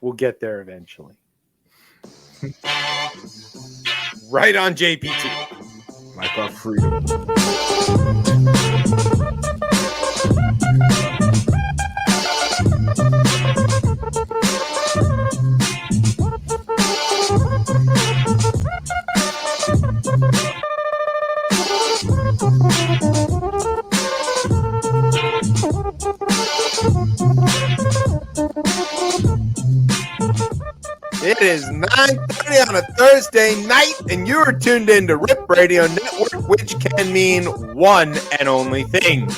we'll get there eventually. Right on JPT. Like our freedom. It is 9:30 on a Thursday night, and you are tuned in to Rip Radio Network, which can mean one and only thing.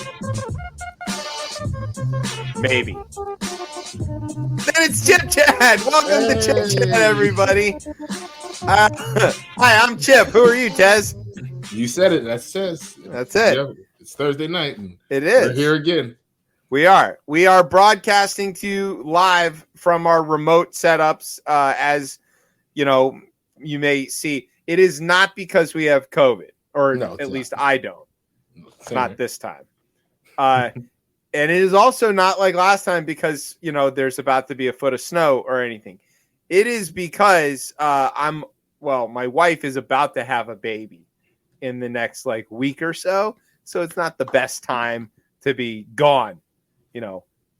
Maybe. Then it's Chip Chat. Welcome to Chip Chat, everybody. Hi, I'm Chip. Who are you, Tez? You said it. That's Tez. That's it. Yep. It's Thursday night. And it is. We're here again. We are broadcasting to you live from our remote setups. As you know, you may see, it is not because we have COVID, or at least I don't. Not this time. And it is also not like last time because there's about to be a foot of snow or anything. It is because my wife is about to have a baby in the next week or so, so it's not the best time to be gone.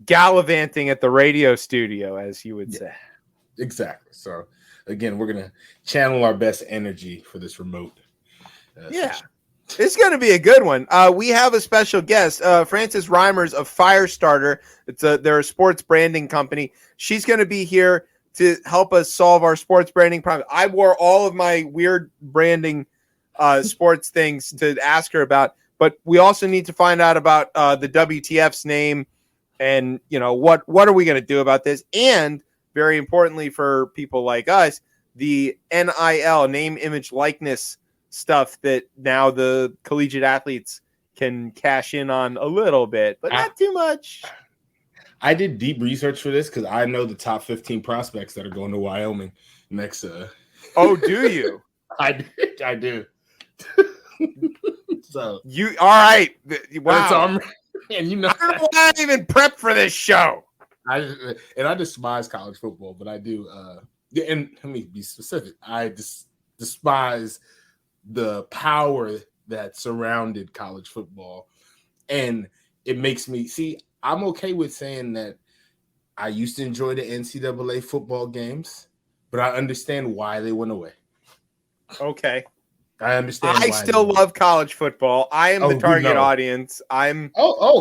Gallivanting at the radio studio, as you would say. Exactly. So, again, we're going to channel our best energy for this remote. Session. It's going to be a good one. We have a special guest, Frances Reimers of Firestarter. They're a sports branding company. She's going to be here to help us solve our sports branding problem. I wore all of my weird branding sports things to ask her about, but we also need to find out about the WTFs name. And, what are we going to do about this? And very importantly for people like us, the NIL, name, image, likeness stuff that now the collegiate athletes can cash in on a little bit, but not too much. I did deep research for this because I know the top 15 prospects that are going to Wyoming next. Oh, do you? I do. So you all right? Wow. And I don't know why I even prep for this show. I despise college football, but I do. And let me be specific. I despise the power that surrounded college football, and it makes me see. I'm okay with saying that I used to enjoy the NCAA football games, but I understand why they went away. Okay. I understand. I still love college football. I am the target audience. I'm.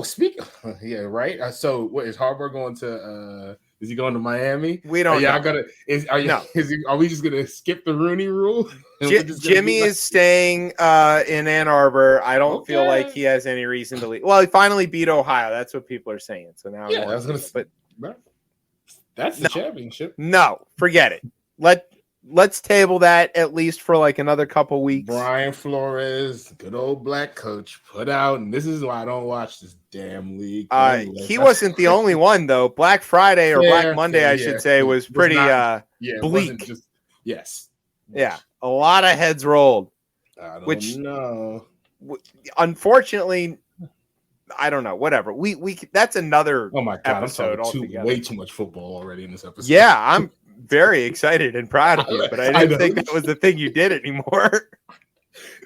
Speak. Yeah, right. So, what is Harbaugh going to? Is he going to Miami? We don't. Are we just gonna skip the Rooney Rule? Jimmy is staying in Ann Arbor. I don't feel like he has any reason to leave. Well, he finally beat Ohio. That's what people are saying. So now, that's the championship. No, forget it. Let's table that at least for another couple weeks. Brian Flores, good old black coach, put out, and this is why I don't watch this damn league. He wasn't the only one though. Black Friday or Black Monday, I should say, was pretty bleak. Yes. Yeah, a lot of heads rolled. I don't know. Unfortunately, I don't know. Whatever. We that's another. Oh my god! Episode I'm way too much football already in this episode. Yeah, I'm very excited and proud of you, but I didn't think that was the thing you did anymore.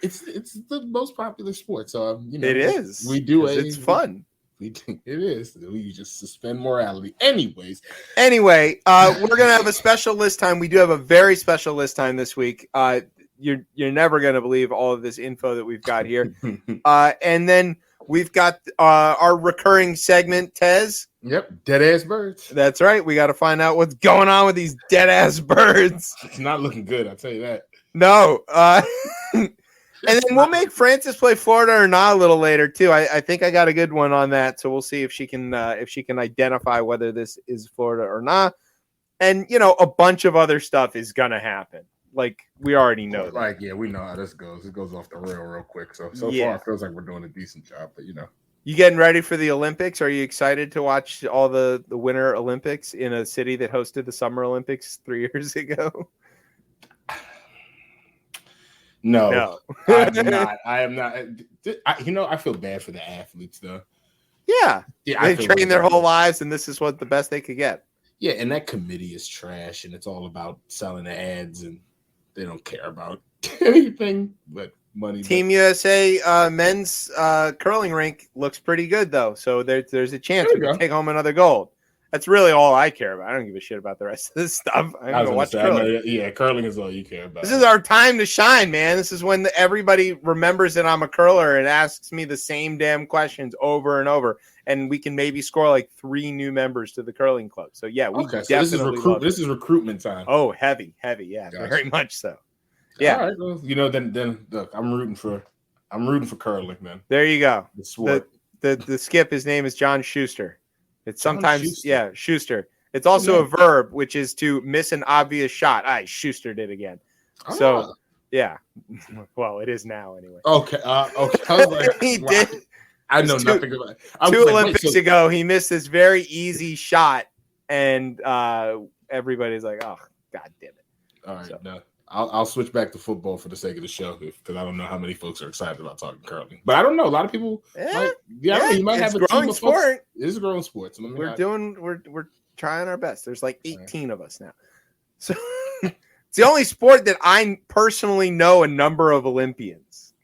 It's the most popular sport, so it is. We do it. It's fun. It is. We just suspend morality. Anyway, we're gonna have a special list time. We do have a very special list time this week. You're never gonna believe all of this info that we've got here. And then we've got our recurring segment, Tez. Yep, dead ass birds. That's right. We got to find out what's going on with these dead ass birds. It's not looking good, I'll tell you that. No. And then we'll make Frances play Florida or not a little later too. I think I got a good one on that, so we'll see if she can identify whether this is Florida or not. And a bunch of other stuff is gonna happen. We already know. We know how this goes. It goes off the rail real quick. So far, it feels like we're doing a decent job, but You getting ready for the Olympics? Are you excited to watch all the Winter Olympics in a city that hosted the Summer Olympics 3 years ago? No. I'm not. I am not. I feel bad for the athletes, though. Yeah. Yeah, They train their whole lives, and this is what the best they could get. Yeah, and that committee is trash, and it's all about selling the ads, and they don't care about anything but money. Team USA men's curling rink looks pretty good, though. So there's a chance we can take home another gold. That's really all I care about. I don't give a shit about the rest of this stuff. I'm going to watch curling. Yeah, curling is all you care about. This is our time to shine, man. This is when everybody remembers that I'm a curler and asks me the same damn questions over and over. And we can maybe score like 3 new members to the curling club. So, yeah, we definitely this is recruitment time. Oh, heavy. Yeah, gotcha. Very much so. Yeah. All right, well, then look, I'm rooting for curling, man. There you go. The skip, his name is John Schuster. It's sometimes, Schuster. It's also a verb, which is to miss an obvious shot. Schustered it again. So, yeah. Well, it is now anyway. Okay. I was like, he did. I know nothing about it. 2 Olympics ago, he missed this very easy shot, and everybody's like, "Oh, God damn it!" All right, no, I'll switch back to football for the sake of the show because I don't know how many folks are excited about talking curling. But I don't know. A lot of people, you might have a growing sport. It is a growing sport. So we're trying our best. There's like 18 of us now, so it's the only sport that I personally know a number of Olympians.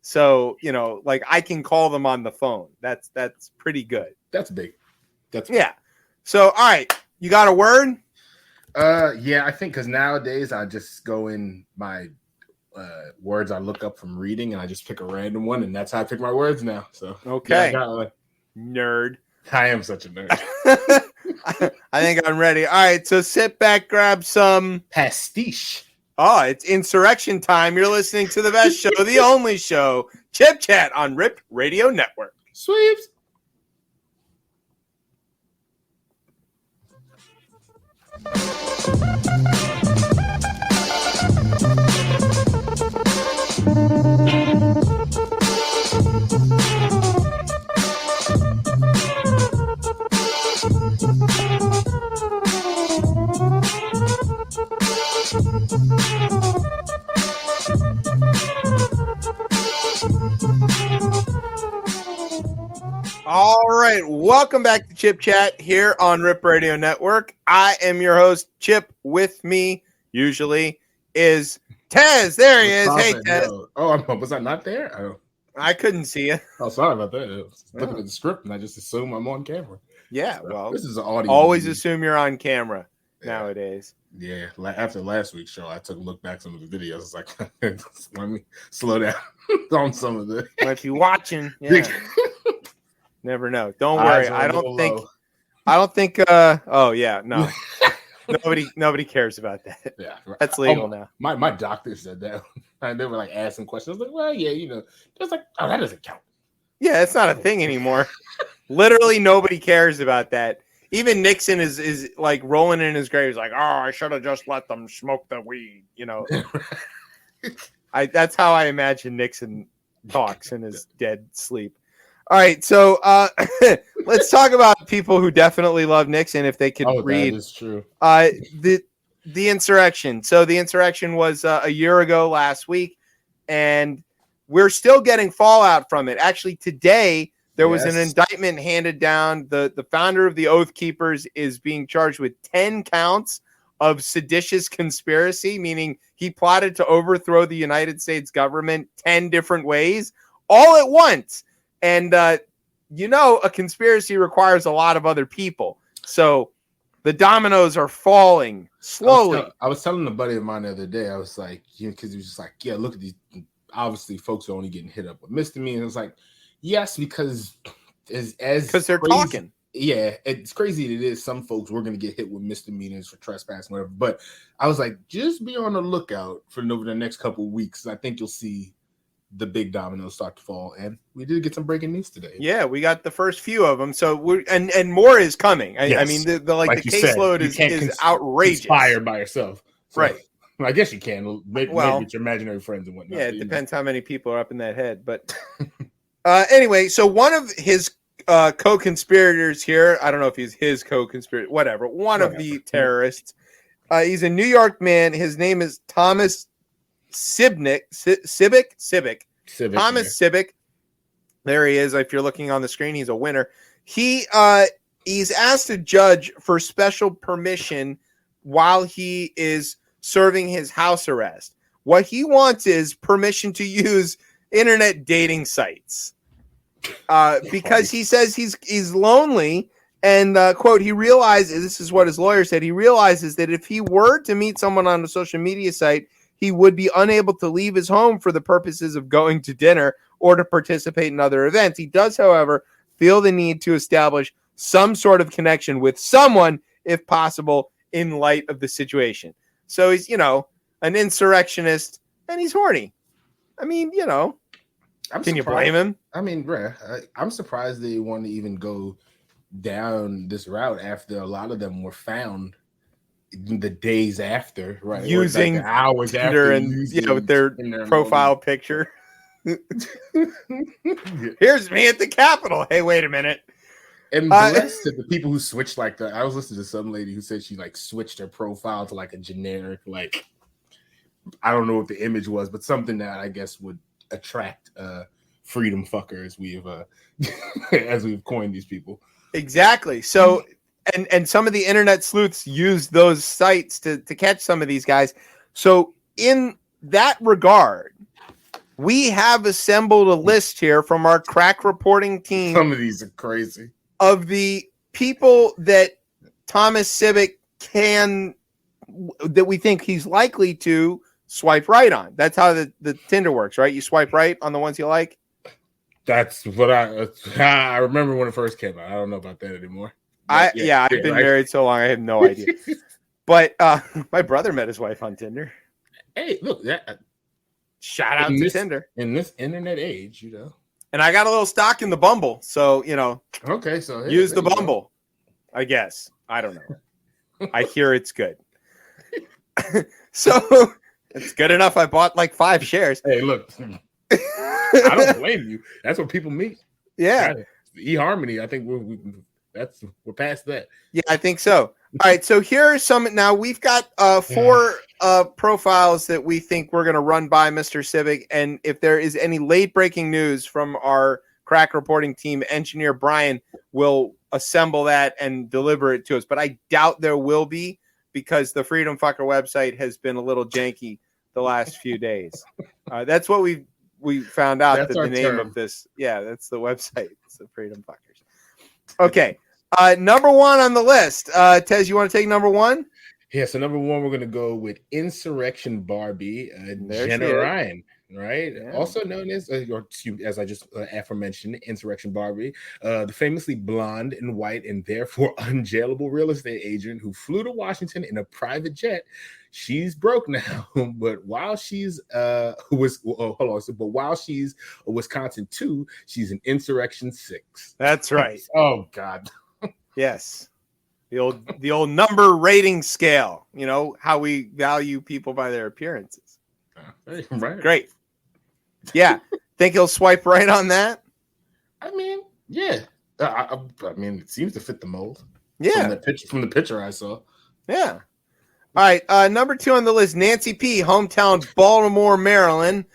So, like I can call them on the phone. That's pretty good. That's big. So, all right. You got a word? Yeah, I think because nowadays I just go in my words I look up from reading and I just pick a random one, and that's how I pick my words now. So okay. Nerd. I am such a nerd. I think I'm ready. All right. So sit back, grab some pastiche. Oh, it's insurrection time. You're listening to the best show, the only show, Chip Chat on Rip Radio Network. Sweeps. All right, welcome back to Chip Chat here on Rip Radio Network. I am your host, Chip. With me, usually, is Tez. There he is. Hey, Tez. Oh, was I not there? Oh. I couldn't see you. Oh, sorry about that. I was looking at the script, and I just assume I'm on camera. Yeah, so, well, this is an audio. Always assume you're on camera nowadays. Yeah, after last week's show, I took a look back some of the videos. It's like, let me slow down on some of the. If you're watching, yeah. Never know. Don't worry. I don't think. Oh yeah, no. nobody cares about that. Yeah, that's legal now. My doctor said that. And they were like asking questions. I was like, well, yeah, It's like, oh, that doesn't count. Yeah, it's not a thing anymore. Literally, nobody cares about that. Even Nixon is like rolling in his grave. He's like, oh, I should have just let them smoke the weed. That's how I imagine Nixon talks in his dead sleep. All right, so let's talk about people who definitely love Nixon if they could read. That is true. The insurrection. So the insurrection was a year ago last week, and we're still getting fallout from it. Actually, today there was an indictment handed down. The founder of the Oath Keepers is being charged with 10 counts of seditious conspiracy, meaning he plotted to overthrow the United States government 10 different ways, all at once. And, a conspiracy requires a lot of other people. So the dominoes are falling slowly. I was telling a buddy of mine the other day, I was like, because he was just like, yeah, look at these. Obviously, folks are only getting hit up with misdemeanors. I was like, yes, because because they're talking. Yeah, it's crazy that it is. Some folks were going to get hit with misdemeanors for trespassing, whatever. But I was like, just be on the lookout for over the next couple of weeks. I think you'll see the big dominoes start to fall, and we did get some breaking news today. Yeah, we got the first few of them. So we're and more is coming. I mean, the caseload is outrageous. Inspired by yourself, so, right? I guess you can maybe with your imaginary friends and whatnot. Yeah, it depends how many people are up in that head. But anyway, so one of his co-conspirators here, I don't know if he's his co-conspirator, whatever. One of the terrorists. He's a New York man. His name is Thomas Civic. Thomas Civic. There he is. If you're looking on the screen, he's a winner. He's asked a judge for special permission while he is serving his house arrest. What he wants is permission to use internet dating sites because he says he's lonely. And, quote, he realizes, this is what his lawyer said, he realizes that if he were to meet someone on a social media site, he would be unable to leave his home for the purposes of going to dinner or to participate in other events. He does, however, feel the need to establish some sort of connection with someone, if possible, in light of the situation. So he's, an insurrectionist, and he's horny. I mean, can you blame him? I mean, I'm surprised they want to even go down this route after a lot of them were found the days after, right? Using like hours Tinder after, and with their profile picture. Here's me at the Capitol. Hey, wait a minute. And blessed to the people who switched like that. I was listening to some lady who said she like switched her profile to like a generic, like I don't know what the image was, but something that I guess would attract freedom fuckers. As we've coined these people. Exactly. So, and some of the internet sleuths use those sites to catch some of these guys. So, in that regard, we have assembled a list here from our crack reporting team. Some of these are crazy. Of the people that Thomas Civic that we think he's likely to swipe right on. That's how the Tinder works, right? You swipe right on the ones you like. That's what I remember when it first came out. I don't know about that anymore. I've been married so long, I have no idea. But my brother met his wife on Tinder. Hey, look, shout out to Tinder in this internet age, And I got a little stock in the Bumble, so Okay, so use the Bumble. I guess I don't know. I hear it's good. So it's good enough. I bought like 5 shares. Hey, look. I don't blame you. That's what people meet. Yeah. eHarmony. I think we're past that. Yeah, I think so. All right. So here are some. Now we've got 4 profiles that we think we're going to run by Mr. Civic. And if there is any late breaking news from our crack reporting team, engineer Brian will assemble that and deliver it to us. But I doubt there will be because the Freedom Fucker website has been a little janky the last few days. That's what we found out that the name of this. Yeah, that's the website. It's the Freedom Fuckers. Okay. Number 1 on the list. Tez, you want to take number 1? Yeah, so number 1, we're going to go with Insurrection Barbie, Jenna Ryan, right? Yeah. Also known as, as I just aforementioned, Insurrection Barbie, the famously blonde and white and therefore unjailable real estate agent who flew to Washington in a private jet. She's broke now, but while she's while she's a Wisconsin 2, she's an Insurrection 6. That's right. Oh God. Yes. The old number rating scale, how we value people by their appearances. Right. Great. Yeah. Think he'll swipe right on that? I mean, yeah. I mean, it seems to fit the mold. Yeah. From the picture I saw. Yeah. All right. Number 2 on the list, Nancy P., hometown Baltimore, Maryland.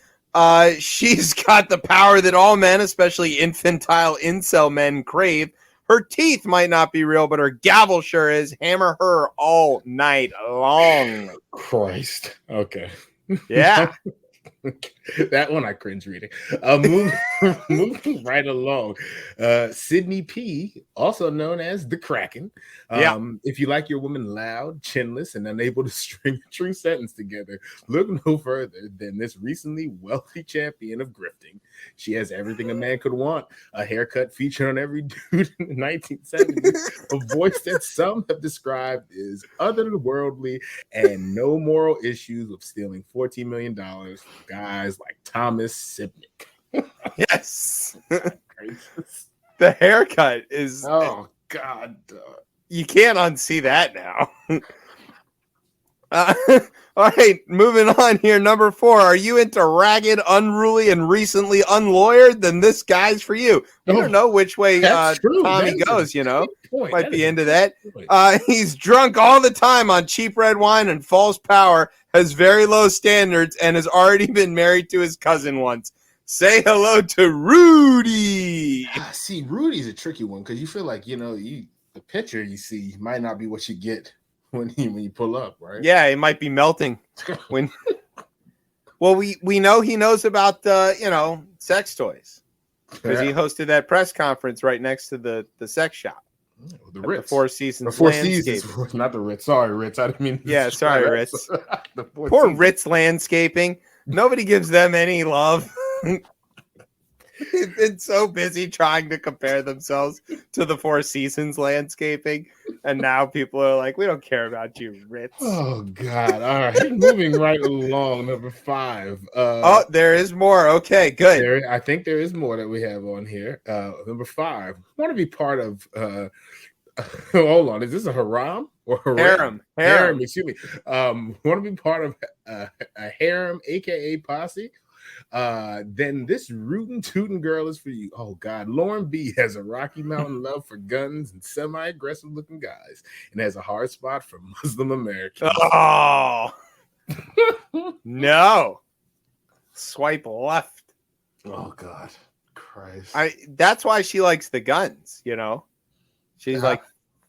She's got the power that all men, especially infantile incel men, crave. Her teeth might not be real, but her gavel sure is. Hammer her all night long. Christ. Okay. Yeah. That one I cringe reading. Moving right along. Sydney P., also known as the Kraken. If you like your woman loud, chinless, and unable to string a true sentence together, look no further than this recently wealthy champion of grifting. She has everything a man could want: a haircut featured on every dude in the 1970s, a voice that some have described as otherworldly, and no moral issues with stealing $14 million from guys like Thomas Sibnick. Yes. The haircut is... Oh, God. You can't unsee that now. All right, moving on here. Number 4. Are you into ragged, unruly, and recently unlawyered? Then this guy's for you. You don't know which way Tommy goes, Might be into that. He's drunk all the time on cheap red wine and false power, has very low standards, and has already been married to his cousin once. Say hello to Rudy. See, Rudy's a tricky one because you feel like the picture you see might not be what you get when you pull up, right? Yeah, it might be melting when. Well, we know he knows about sex toys because he hosted that press conference right next to the sex shop. The Ritz. The Four Seasons. The Four Seasons, not the Ritz. Sorry, Ritz. I didn't mean. Yeah, sorry, Ritz. Poor Seasons. Ritz Landscaping. Nobody gives them any love. They've been so busy trying to compare themselves to the Four Seasons Landscaping, and now people are like, "We don't care about you, Ritz." Oh God! All right, moving right along. Number 5. Oh, there is more. Okay, good. I think there is more that we have on here. Number 5. Want to be part of? Hold on, is this a harem or Harem? Harem. Excuse me. Want to be part of a harem, aka posse? Then this rootin' tootin' girl is for you. Oh God, Lauren B has a Rocky Mountain love for guns and semi-aggressive looking guys, and has a hard spot for Muslim Americans. Oh no! Swipe left. Oh God, Christ! That's why she likes the guns. She's like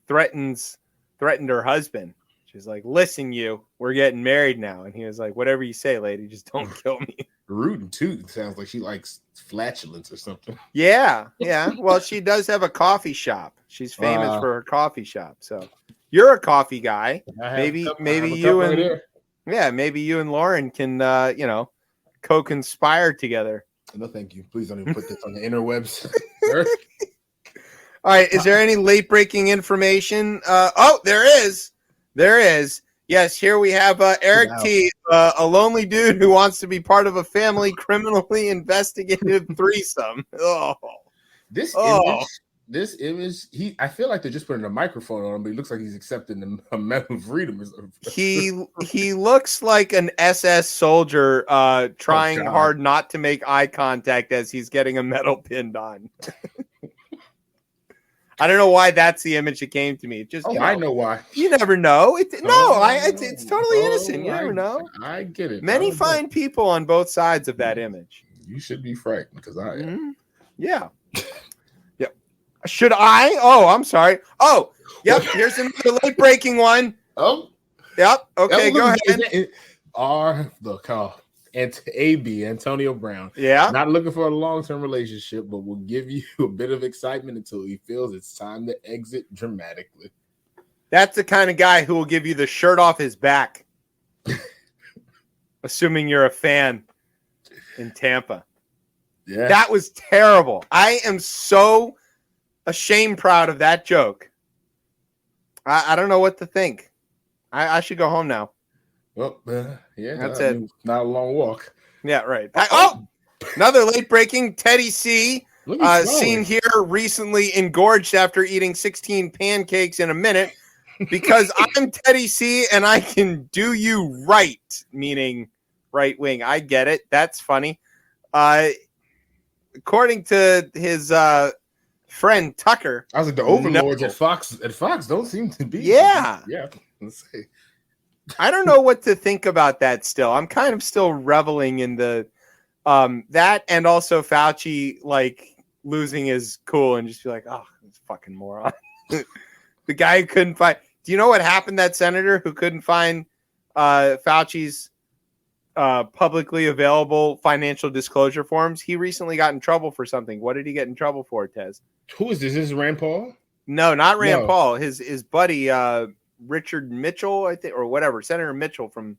threatened her husband. She's like, "Listen, we're getting married now," and he was like, "Whatever you say, lady, just don't kill me." Rootin' tootin' sounds like she likes flatulence or something. Yeah. Well, she does have a coffee shop. She's famous for her coffee shop. So you're a coffee guy. Maybe you and maybe you and Lauren can co-conspire together. No, thank you. Please don't even put this on the interwebs. All right. Is there any late breaking information? There is. Yes, here we have Eric T, a lonely dude who wants to be part of a family criminally investigative threesome. This image, I feel like they're just putting a microphone on him, but he looks like he's accepting a medal of freedom. He looks like an SS soldier trying hard not to make eye contact as he's getting a medal pinned on. I don't know why that's the image that came to me. I know why. You never know. It's totally innocent. You never know. I get it. Many fine people on both sides of that image. You should be frightened because I am. Mm-hmm. Yeah. Yep. Should I? Oh, I'm sorry. Oh, yep. Here's another late breaking one. Oh. Yep. Okay, go ahead. And AB, Antonio Brown. Yeah. Not looking for a long-term relationship, but will give you a bit of excitement until he feels it's time to exit dramatically. That's the kind of guy who will give you the shirt off his back. Assuming you're a fan in Tampa. Yeah. That was terrible. I am so proud of that joke. I don't know what to think. I should go home now. Well, yeah, that's it. Not a long walk. Yeah, right. Another late breaking. Teddy C, seen here recently engorged after eating 16 pancakes in a minute because I'm Teddy C and I can do you right, meaning right wing. I get it. That's funny. According to his friend Tucker, I was like, the overlords at Fox don't seem to be. Yeah. Let's see. I don't know what to think about that still. I'm kind of still reveling in the that, and also Fauci like losing his cool and just be like, oh, this fucking moron. The guy who couldn't find. Do you know what happened? That senator who couldn't find Fauci's publicly available financial disclosure forms. He recently got in trouble for something. What did he get in trouble for, Tez? Who is this? Is this Rand Paul? No, not Rand Paul. His buddy Richard Mitchell, I think, or whatever, Senator Mitchell from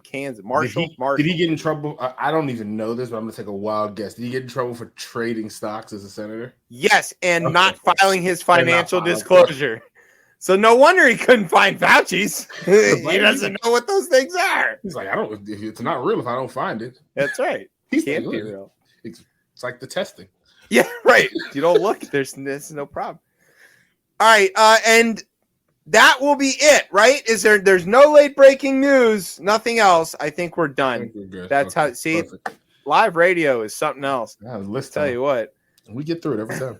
Kansas. Marshall. Did he get in trouble? I don't even know this, but I'm gonna take a wild guess. Did he get in trouble for trading stocks as a senator? Yes, and not filing his financial disclosure. So no wonder he couldn't find Fauci's. He doesn't know what those things are. He's like, it's not real if I don't find it. That's right. It can't be real. It's like the testing. Yeah, right. You don't look. There's no problem. All right, and that will be it, right? There's no late breaking news, nothing else. I think we're done. We're good. That's how live radio is something else. Yeah, let's tell you what. We get through it every time.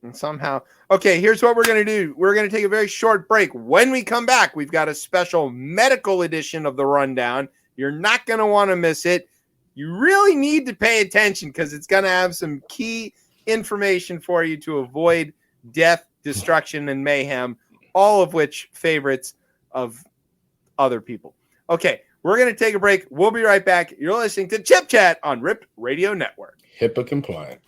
And somehow. Okay, here's what we're going to do. We're going to take a very short break. When we come back, we've got a special medical edition of the rundown. You're not going to want to miss it. you really need to pay attention because it's going to have some key information for you to avoid death, destruction, and mayhem, all of which favorites of other people. Okay, we're going to take a break. We'll be right back. You're listening to Chip Chat on Rip Radio Network. HIPAA compliant.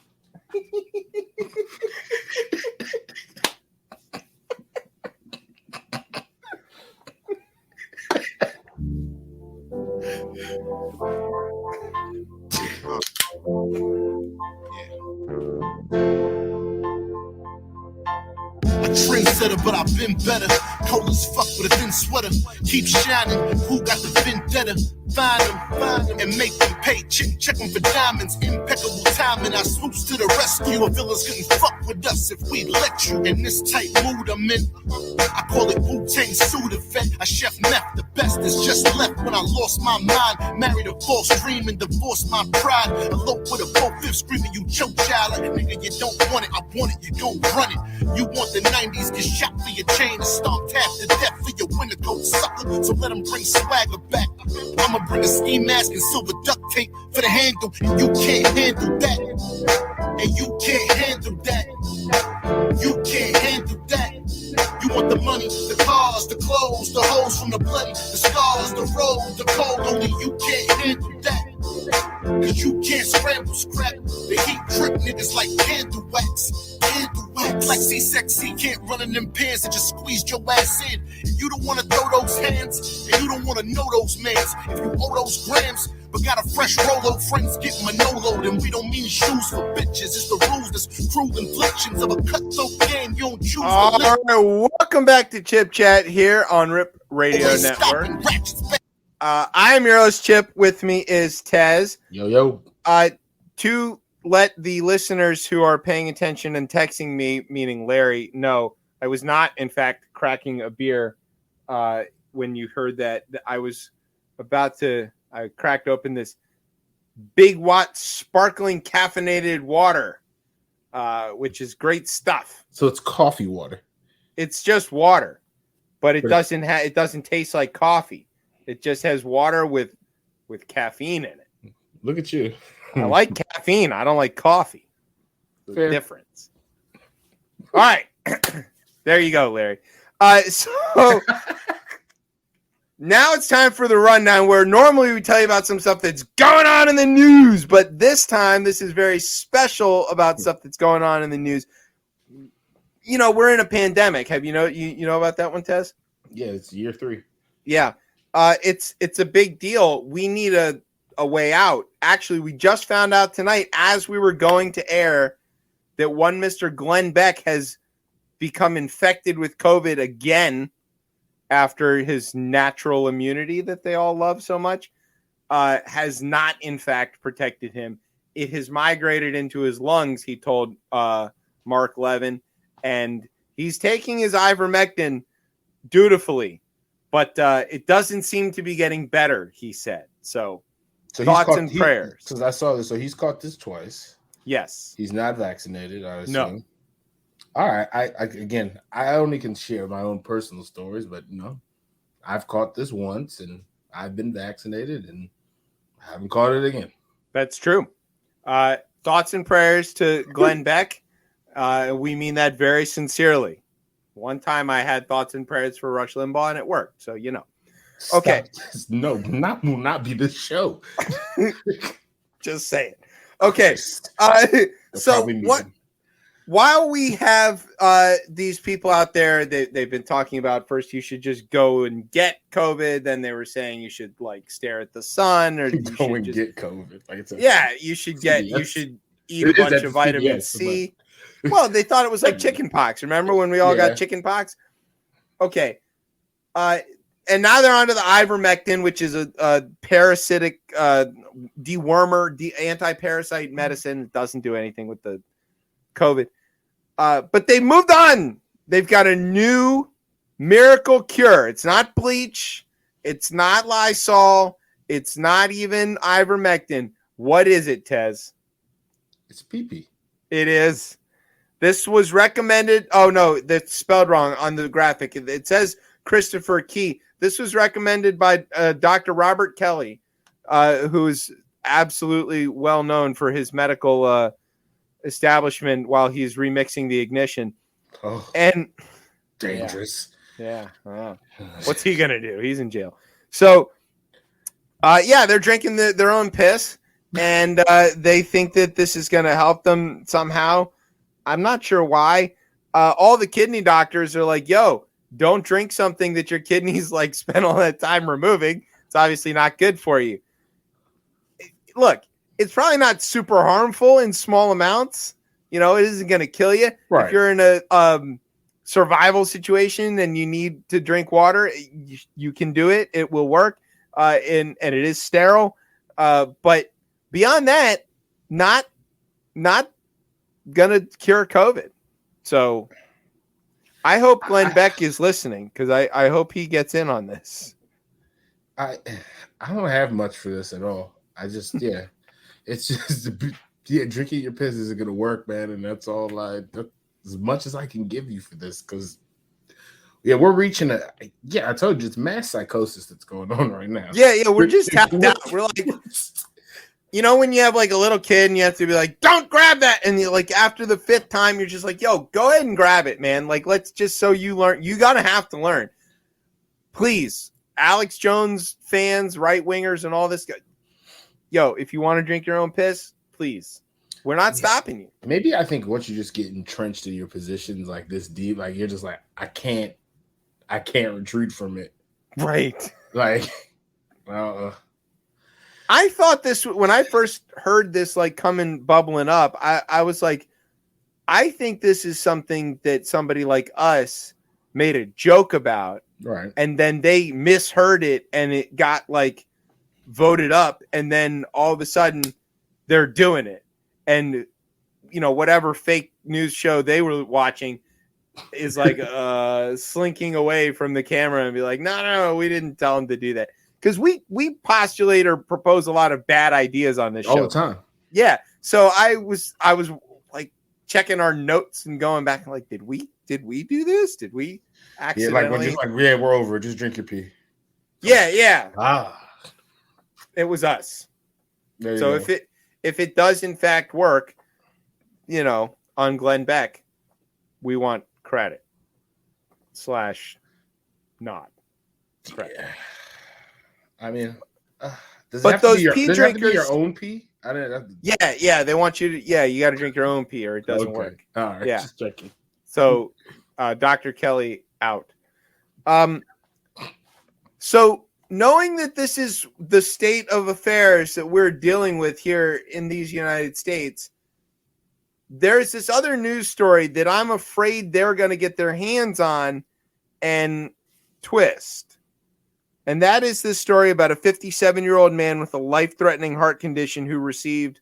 A trendsetter, but I've been better. Cold as fuck with a thin sweater. Keep shining. Who got the vendetta? Find them, and make them pay. Check them for diamonds. Impeccable timing. I swoops to the rescue. A villains couldn't fuck with us if we let you. In this tight mood I'm in, I call it Wu-Tang suit effect. I chef meth, the best is just left. When I lost my mind, married a false dream and divorced my pride. Elope with a 4/5 screaming, you choke child. Like, nigga, you don't want it, I want it, you gon' run it. You want the 90s, get shot for your chain and stomped half to death for your winter coat, sucker. So let them bring swagger back. I'ma bring a ski mask and silver duct tape for the handle. And you can't handle that. And you can't handle that. You can't handle that. You want the money, the cars, the clothes, the hoes from the bloody, the scars, the road, the cold. Only you can't handle that. Cause you can't scramble scrap. The heat drip niggas like candle wax. Candle wax. Like C-Sexy can't run in them pants and just squeeze your ass in. You don't wanna throw those hands, and you don't wanna know those mans. If you owe those grams, but got a fresh Rolo, friends get Manolo. Then we don't mean shoes for bitches. It's the rules that's cruel inflictions of a cutthroat game. You don't choose All to live. right, welcome back to Chip Chat here on Rip Radio Network. I'm your host, Chip. With me is Tez. Yo. To let the listeners who are paying attention and texting me, meaning Larry, know I was not, in fact, cracking a beer when you heard that. I was about to, I cracked open this Big Watt sparkling caffeinated water, which is great stuff. So it's coffee water. It's just water, but it doesn't taste like coffee. It just has water with caffeine in it. Look at you. I like caffeine. I don't like coffee. The difference. All right. There you go, Larry. So now it's time for the rundown where normally we tell you about some stuff that's going on in the news, but this time this is very special about stuff that's going on in the news. You know, we're in a pandemic. Have you know about that one, Tez? Yeah, it's year 3. Yeah. It's a big deal. We need a way out. Actually, we just found out tonight as we were going to air that one Mr. Glenn Beck has become infected with COVID again after his natural immunity that they all love so much has not, in fact, protected him. It has migrated into his lungs, he told Mark Levin, and he's taking his ivermectin dutifully, but it doesn't seem to be getting better, he said. So thoughts and prayers. Because I saw this. So he's caught this twice. Yes. He's not vaccinated, I assume. No. All right. I only can share my own personal stories, but I've caught this once and I've been vaccinated and I haven't caught it again. That's true. Thoughts and prayers to Glenn Beck. We mean that very sincerely. One time I had thoughts and prayers for Rush Limbaugh and it worked. So, Okay. Stop. No, will not be this show. Just say it. Okay. So what? While we have these people out there, they've been talking about first you should just go and get COVID. Then they were saying you should stare at the sun or go and get COVID. You should eat a bunch of vitamin C. Well, they thought it was like chicken pox. Remember when we all got chicken pox? Okay. And now they're onto the ivermectin, which is a parasitic dewormer, anti-parasite medicine. It doesn't do anything with the COVID. But they moved on. They've got a new miracle cure. It's not bleach. It's not Lysol. It's not even ivermectin. What is it, Tez? It's pee-pee. It is. This was recommended. Oh, no, that's spelled wrong on the graphic. It says Christopher Key. This was recommended by Dr. Robert Kelly, who's absolutely well known for his medical establishment while he's remixing the ignition. Oh, And dangerous. Yeah. What's he gonna do? He's in jail. So, they're drinking their own piss, and they think that this is gonna help them somehow. I'm not sure why. All the kidney doctors are like, "Yo, don't drink something that your kidneys like spent all that time removing. It's obviously not good for you." Look, it's probably not super harmful in small amounts. It isn't gonna kill you. Right. If you're in a survival situation and you need to drink water, you can do it. It will work. And it is sterile. But beyond that, not gonna cure COVID. So I hope Glenn Beck is listening, because I hope he gets in on this. I don't have much for this at all. I just it's just drinking your piss isn't gonna work, man, and that's all that's as much as I can give you for this, because we're reaching I told you, it's mass psychosis that's going on right now. We're just tapped out. We're like, when you have like a little kid and you have to be like, don't grab that, and you like after the 5th time you're just like, yo, go ahead and grab it, man. Like, let's just, so you learn. You gotta have to learn. Please, Alex Jones fans, right wingers, and all this guy. Yo, if you want to drink your own piss, please. We're not stopping you. Maybe I think once you just get entrenched in your positions like this deep, like you're just like, I can't retreat from it. Right. Like, I thought this when I first heard this like bubbling up. I was like, I think this is something that somebody like us made a joke about, right? And then they misheard it and it got like voted up, and then all of a sudden they're doing it. And, whatever fake news show they were watching is like slinking away from the camera and be like, no, we didn't tell them to do that. Because we postulate or propose a lot of bad ideas on this show. All the time. Yeah. So I was like checking our notes and going back and like, did we do this? Did we accidentally? We're over. Just drink your pee. Yeah. It was us. So if it does in fact work, on Glenn Beck, we want credit / not credit. Yeah. I mean, does but it have those to be your, pee does drinkers, it have to be your own pee? I didn't. They want you to. Yeah, you got to drink your own pee or it doesn't work. All right, just checking. So, Dr. Kelly out. So knowing that this is the state of affairs that we're dealing with here in these United States, there's this other news story that I'm afraid they're going to get their hands on and twist. And that is this story about a 57-year-old man with a life-threatening heart condition who received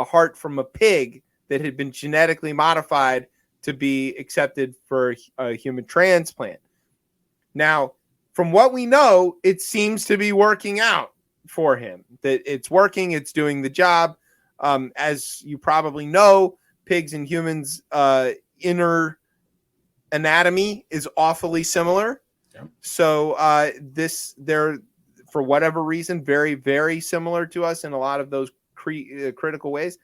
a heart from a pig that had been genetically modified to be accepted for a human transplant. Now, from what we know, it seems to be working out for him. That it's working, it's doing the job. As you probably know, pigs and humans' inner anatomy is awfully similar. Yep. So they're, for whatever reason, very, very similar to us in a lot of those critical ways.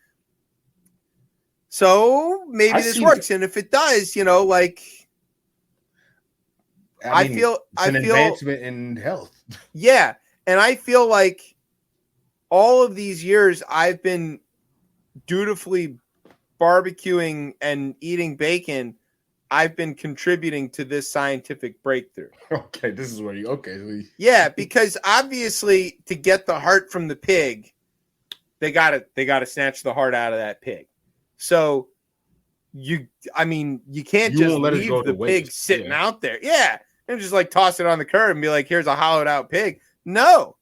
So maybe this works. And if it does, I feel advancement in health. Yeah. And I feel like all of these years I've been dutifully barbecuing and eating bacon. I've been contributing to this scientific breakthrough. Okay, this is where yeah, because obviously to get the heart from the pig, they gotta snatch the heart out of that pig. So you can't just leave the pig sitting out there. Yeah. And just like toss it on the curb and be like, here's a hollowed out pig. No,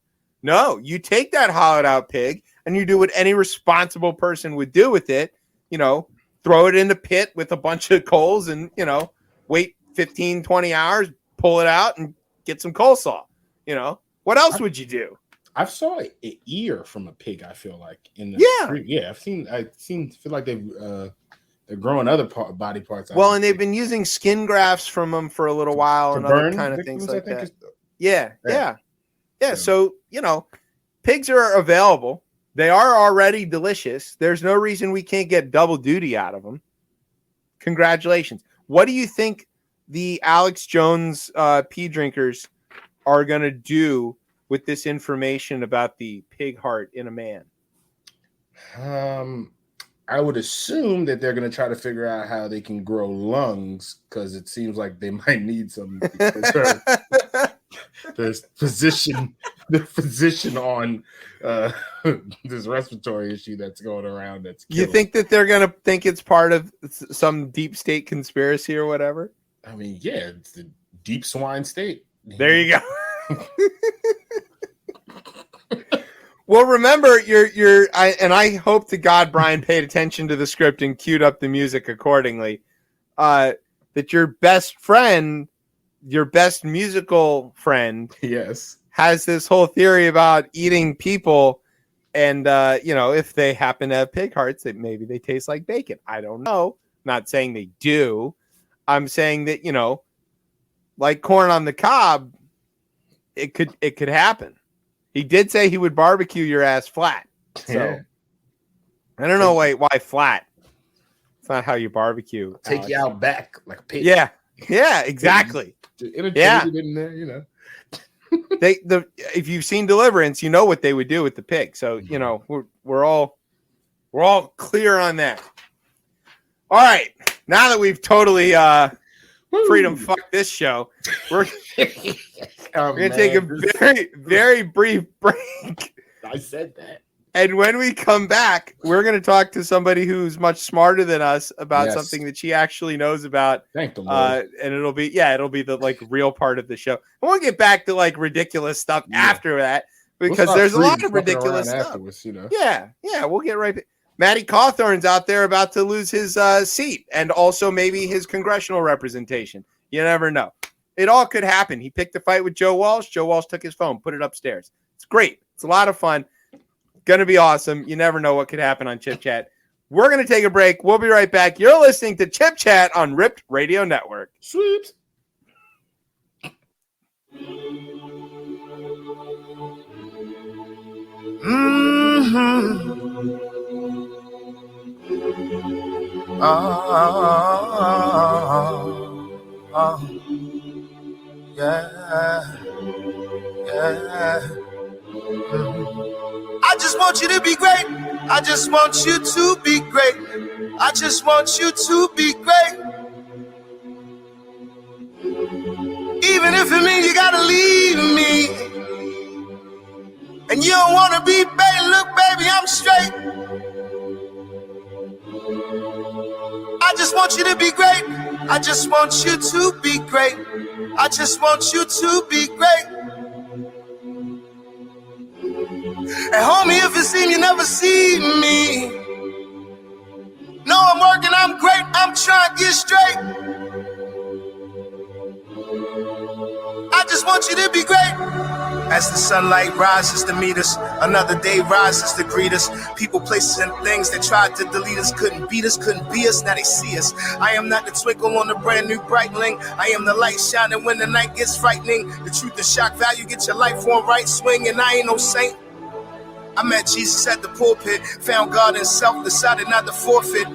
you take that hollowed out pig and you do what any responsible person would do with it, throw it in the pit with a bunch of coals and, wait 15, 20 hours, pull it out and get some coleslaw. What else would you do? I saw an ear from a pig, I feel like. I feel like they're growing other body parts. Well, and they've been using skin grafts from them for a little while and other kind of things like that. Yeah. So, pigs are available. They are already delicious. There's no reason we can't get double duty out of them. Congratulations. What do you think the Alex Jones pea drinkers are going to do with this information about the pig heart in a man? I would assume that they're going to try to figure out how they can grow lungs, because it seems like they might need some. There's the physician on this respiratory issue that's going around. You think that they're going to think it's part of some deep state conspiracy or whatever? I mean, yeah, it's the deep swine state. There you go. Well, remember, I hope to God Brian paid attention to the script and queued up the music accordingly. That your best friend, your best musical friend, yes, has this whole theory about eating people, and if they happen to have pig hearts, that maybe they taste like bacon. I don't know. Not saying they do. I'm saying that like corn on the cob, it could happen. He did say he would barbecue your ass flat. So yeah. I don't know why flat. It's not how you barbecue. Take Alex. You out back like a pig. Yeah, exactly. Yeah, in there, if you've seen Deliverance, you know what they would do with the pig. So we're all clear on that. All right, now that we've totally freedom fuck this show, we're gonna take a very, very brief break. I said that. And when we come back, we're going to talk to somebody who's much smarter than us about something that she actually knows about. Thank the Lord. And it'll be the real part of the show. And we'll get back to ridiculous stuff after that, because there's a lot of ridiculous stuff. Yeah, we'll get right back. Matty Cawthorn's out there about to lose his seat, and also maybe his congressional representation. You never know. It all could happen. He picked a fight with Joe Walsh. Joe Walsh took his phone, put it upstairs. It's great. It's a lot of fun. Going to be awesome. You never know what could happen on Chip Chat. We're going to take a break. We'll be right back. You're listening to Chip Chat on Ripped Radio Network. Sweet. I just want you to be great. I just want you to be great. I just want you to be great. Even if it means you gotta leave me, and you don't wanna be baby. Look, baby, I'm straight. I just want you to be great. I just want you to be great. I just want you to be great. And homie, if it seems you never see me, no, I'm working, I'm great, I'm trying to get straight. I just want you to be great. As the sunlight rises to meet us, another day rises to greet us. People, places, and things that tried to delete us couldn't beat us, couldn't be us, now they see us. I am not the twinkle on the brand new Breitling. I am the light shining when the night gets frightening. The truth is shock value, get your life on right swing, and I ain't no saint. I met Jesus at the pulpit, found God in self, decided not to forfeit.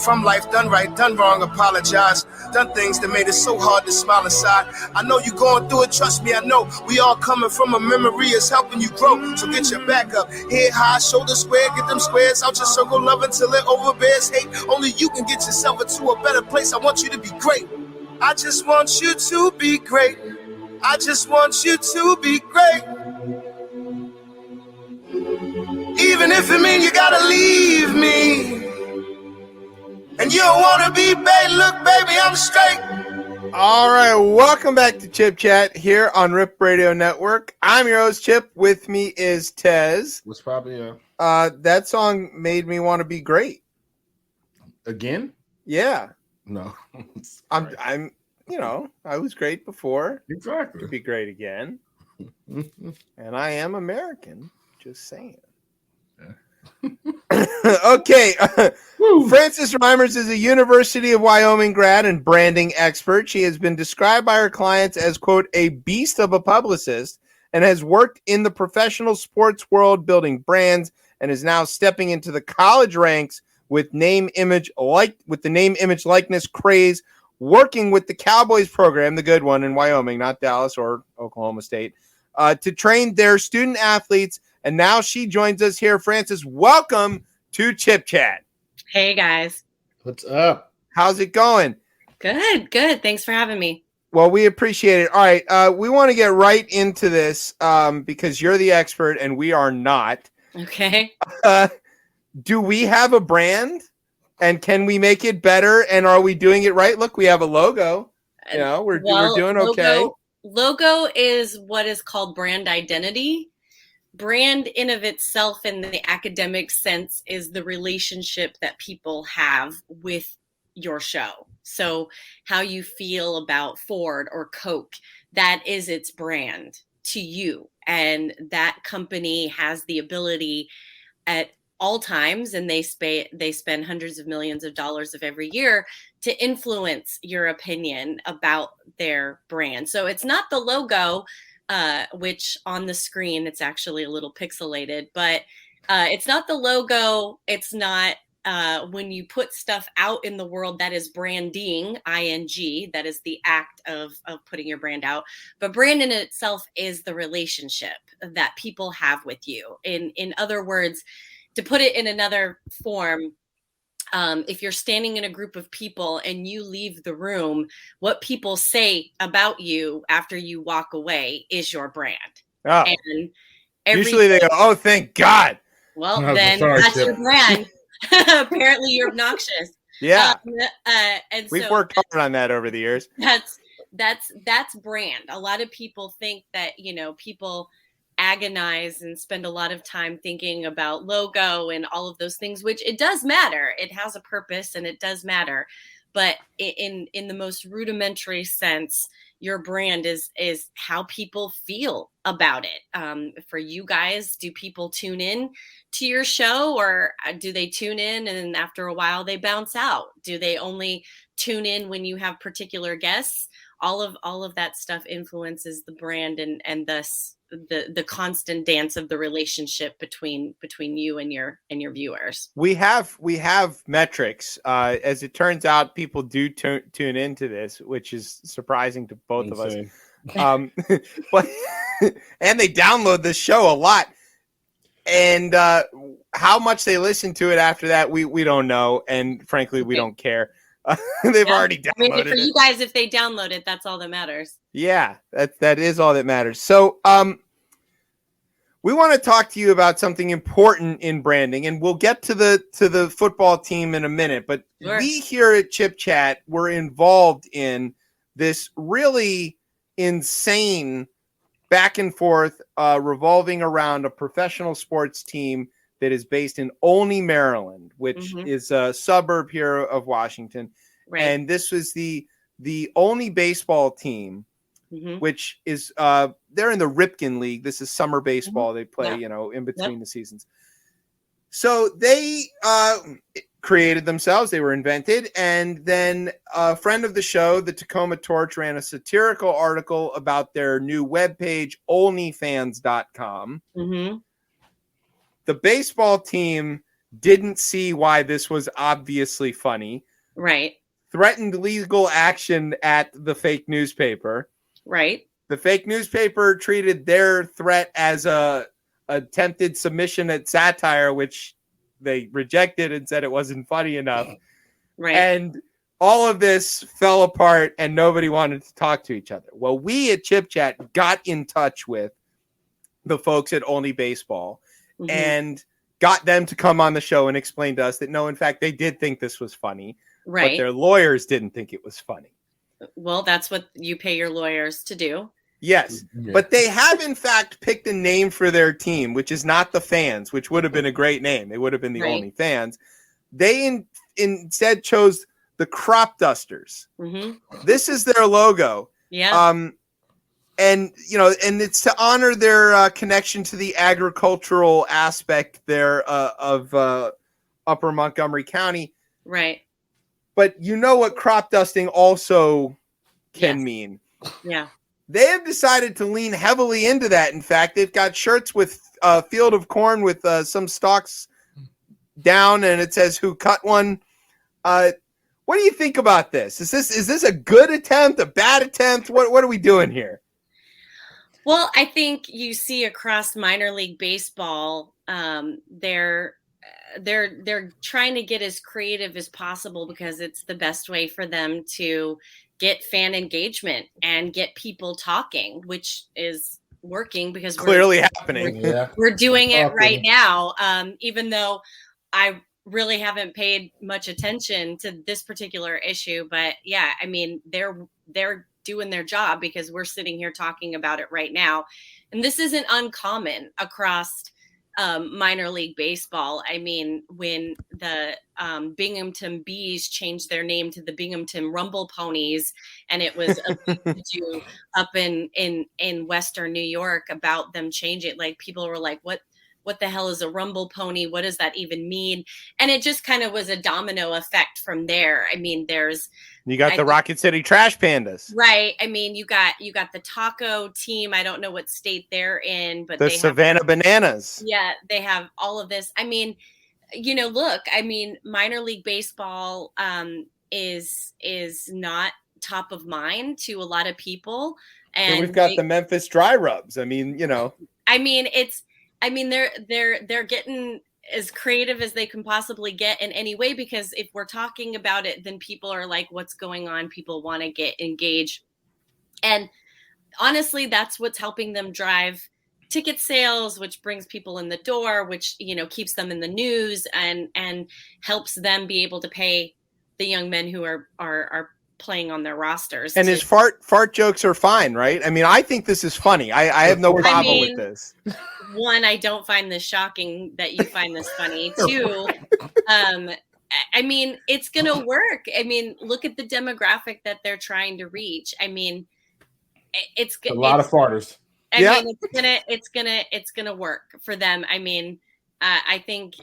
From life, done right, done wrong, apologize. Done things that made it so hard to smile inside. I know you going through it, trust me, I know. We all coming from a memory, is helping you grow. So get your back up, head high, shoulder square, get them squares out your circle, love until it overbears hate. Only you can get yourself into a better place. I want you to be great. I just want you to be great. I just want you to be great. Even if it means you gotta leave me, and you don't want to be babe. Look, baby, I'm straight. All right, welcome back to Chip Chat here on Rip Radio Network. I'm your host, Chip. With me is Tez. What's probably that song made me want to be great. Again? Yeah. No. I'm I was great before. Exactly. Could be great again. And I am American. Just saying. Okay. Frances Reimers is a University of Wyoming grad and branding expert. She has been described by her clients as, quote, a beast of a publicist and has worked in the professional sports world building brands and is now stepping into the college ranks with the name image likeness craze, working with the Cowboys program, the good one in Wyoming, not Dallas or Oklahoma State, to train their student athletes. And now she joins us here. Frances, welcome to Chip Chat. Hey guys. What's up? How's it going? Good. Thanks for having me. Well, we appreciate it. All right. We want to get right into this because you're the expert and we are not. Okay. Do we have a brand and can we make it better? And are we doing it right? Look, we have a logo. You know, we're doing okay. Logo is what is called brand identity. Brand in of itself in the academic sense is the relationship that people have with your show. So how you feel about Ford or Coke, that is its brand to you. And that company has the ability at all times, and they spend hundreds of millions of dollars of every year to influence your opinion about their brand. So it's not the logo, which on the screen, it's actually a little pixelated, but it's not the logo. It's not when you put stuff out in the world, that is branding, ING, that is the act of putting your brand out. But brand in itself is the relationship that people have with you. In other words, to put it in another form, if you're standing in a group of people and you leave the room, what people say about you after you walk away is your brand. Oh. And usually they go, "Oh, thank God." Well, then that's your brand. Apparently you're obnoxious. Yeah. And we've worked hard on that over the years. That's brand. A lot of people think that, people agonize and spend a lot of time thinking about logo and all of those things, which it does matter. It has a purpose and it does matter. But in the most rudimentary sense, your brand is how people feel about it. For you guys, do people tune in to your show, or do they tune in and after a while they bounce out? Do they only tune in when you have particular guests? All of that stuff influences the brand and thus the constant dance of the relationship between you and your viewers. We have metrics. As it turns out, people do tune into this, which is surprising to both of us. But and they download this show a lot. And how much they listen to it after that, we don't know. And frankly, we don't care. They've already downloaded it. For you guys, if they download it, that's all that matters. Yeah, that is all that matters. So we want to talk to you about something important in branding, and we'll get to the football team in a minute. But sure. We here at Chip Chat were involved in this really insane back and forth revolving around a professional sports team that is based in Olney, Maryland, which is a suburb here of Washington. Right. And this was the Olney baseball team, which is they're in the Ripken League. This is summer baseball. They play, in between the seasons. So they created themselves. They were invented. And then a friend of the show, the Tacoma Torch, ran a satirical article about their new webpage, olneyfans.com. The baseball team didn't see why this was obviously funny. Right. Threatened legal action at the fake newspaper. Right. The fake newspaper treated their threat as a attempted submission at satire, which they rejected and said it wasn't funny enough. Right. And all of this fell apart and nobody wanted to talk to each other. Well, we at Chip Chat got in touch with the folks at Olney Baseball and got them to come on the show and explain to us that no, in fact, they did think this was funny, right? But their lawyers didn't think it was funny. Well, that's what you pay your lawyers to do. Yes, but they have in fact picked a name for their team, which is not the Fans, which would have been a great name. They would have been the Olney Fans. They instead chose the Crop Dusters. This is their logo. Yeah. And it's to honor their connection to the agricultural aspect there of Upper Montgomery County. Right. But you know what crop dusting also can mean. Yeah. they have decided to lean heavily into that. In fact, they've got shirts with a field of corn with some stalks down, and it says "Who cut one?" What do you think about this? Is this a good attempt, a bad attempt? What are we doing here? Well, I think you see across minor league baseball, they're trying to get as creative as possible because it's the best way for them to get fan engagement and get people talking, which is working because Clearly happening. We're doing it right now. Even though I really haven't paid much attention to this particular issue, but yeah, I mean, they're doing their job because we're sitting here talking about it right now. And this isn't uncommon across minor league baseball. I mean, when the Binghamton Bees changed their name to the Binghamton Rumble Ponies, and it was a big to-do up in Western New York about them changing it, like people were like, what the hell is a rumble pony? What does that even mean? And it just kind of was a domino effect from there. I mean, you got the Rocket City Trash Pandas. Right. I mean, you got the taco team. I don't know what state they're in, but the Savannah Bananas. Yeah, they have all of this. I mean, look, I mean, minor league baseball is not top of mind to a lot of people. And we've got the Memphis Dry Rubs. I mean, they're getting as creative as they can possibly get in any way, because if we're talking about it, then people are like, what's going on? People want to get engaged. And honestly, that's what's helping them drive ticket sales, which brings people in the door, which, keeps them in the news and helps them be able to pay the young men who are playing on their rosters. And his fart jokes are fine, right? I mean, I think this is funny. I have no problem with this. One, I don't find this shocking that you find this funny. Two, I mean, it's going to work. I mean, look at the demographic that they're trying to reach. I mean, it's a lot of farters. I mean, it's gonna work for them. I mean, I think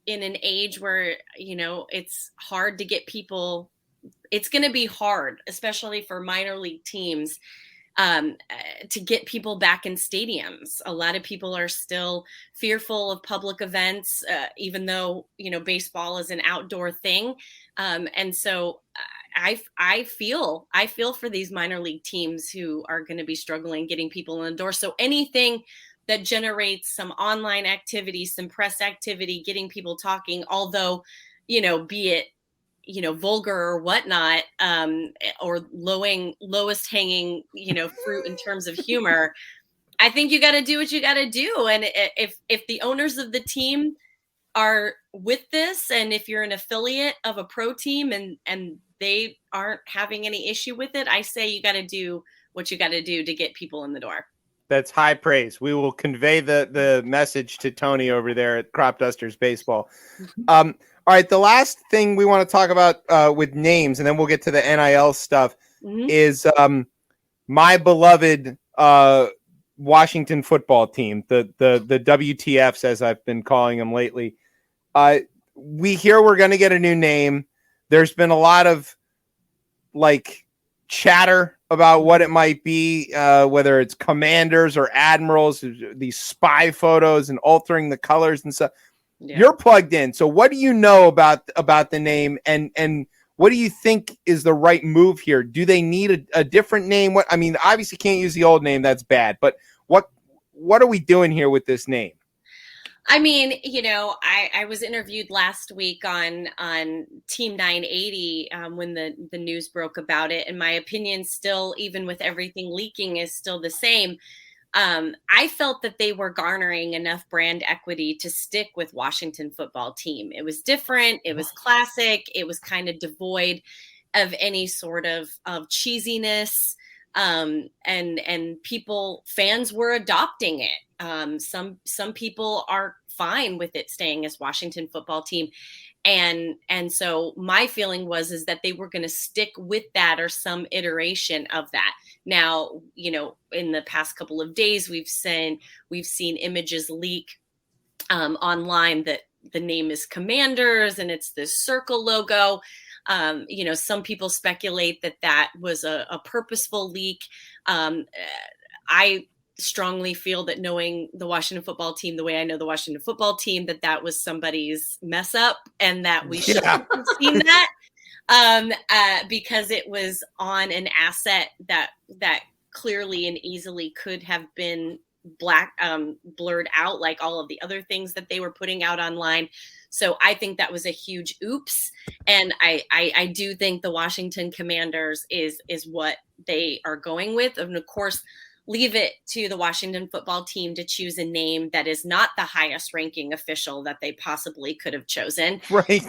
in an age where, it's hard to get people, it's going to be hard, especially for minor league teams, to get people back in stadiums. A lot of people are still fearful of public events, even though, baseball is an outdoor thing. And so I feel for these minor league teams who are going to be struggling getting people in the door. So anything that generates some online activity, some press activity, getting people talking, although, be it, vulgar or whatnot, or lowest hanging, fruit in terms of humor, I think you got to do what you got to do. And if the owners of the team are with this, and if you're an affiliate of a pro team and they aren't having any issue with it, I say you got to do what you got to do to get people in the door. That's high praise. We will convey the message to Tony over there at Crop Dusters Baseball. All right, the last thing we want to talk about with names, and then we'll get to the NIL stuff, is my beloved Washington football team, the WTFs, as I've been calling them lately. We hear we're going to get a new name. There's been a lot of chatter about what it might be, whether it's commanders or admirals, these spy photos and altering the colors and stuff. Yeah. You're plugged in. So what do you know about the name, and what do you think is the right move here? Do they need a different name? Obviously can't use the old name. That's bad. But what are we doing here with this name? I mean, I was interviewed last week on Team 980 when the news broke about it. And my opinion still, even with everything leaking, is still the same. I felt that they were garnering enough brand equity to stick with Washington football team. It was different. It was classic. It was kind of devoid of any sort of cheesiness. And fans were adopting it. Some people are fine with it staying as Washington football team. And so my feeling is that they were going to stick with that or some iteration of that. Now, in the past couple of days, we've seen images leak online that the name is Commanders and it's this circle logo. Some people speculate that was a purposeful leak. I strongly feel that, knowing the Washington football team the way I know the Washington football team, that was somebody's mess up, and that we should have seen that, because it was on an asset that clearly and easily could have been blurred out, like all of the other things that they were putting out online. So I think that was a huge oops. And I do think the Washington Commanders is what they are going with. And of course, leave it to the Washington football team to choose a name that is not the highest ranking official that they possibly could have chosen. Right.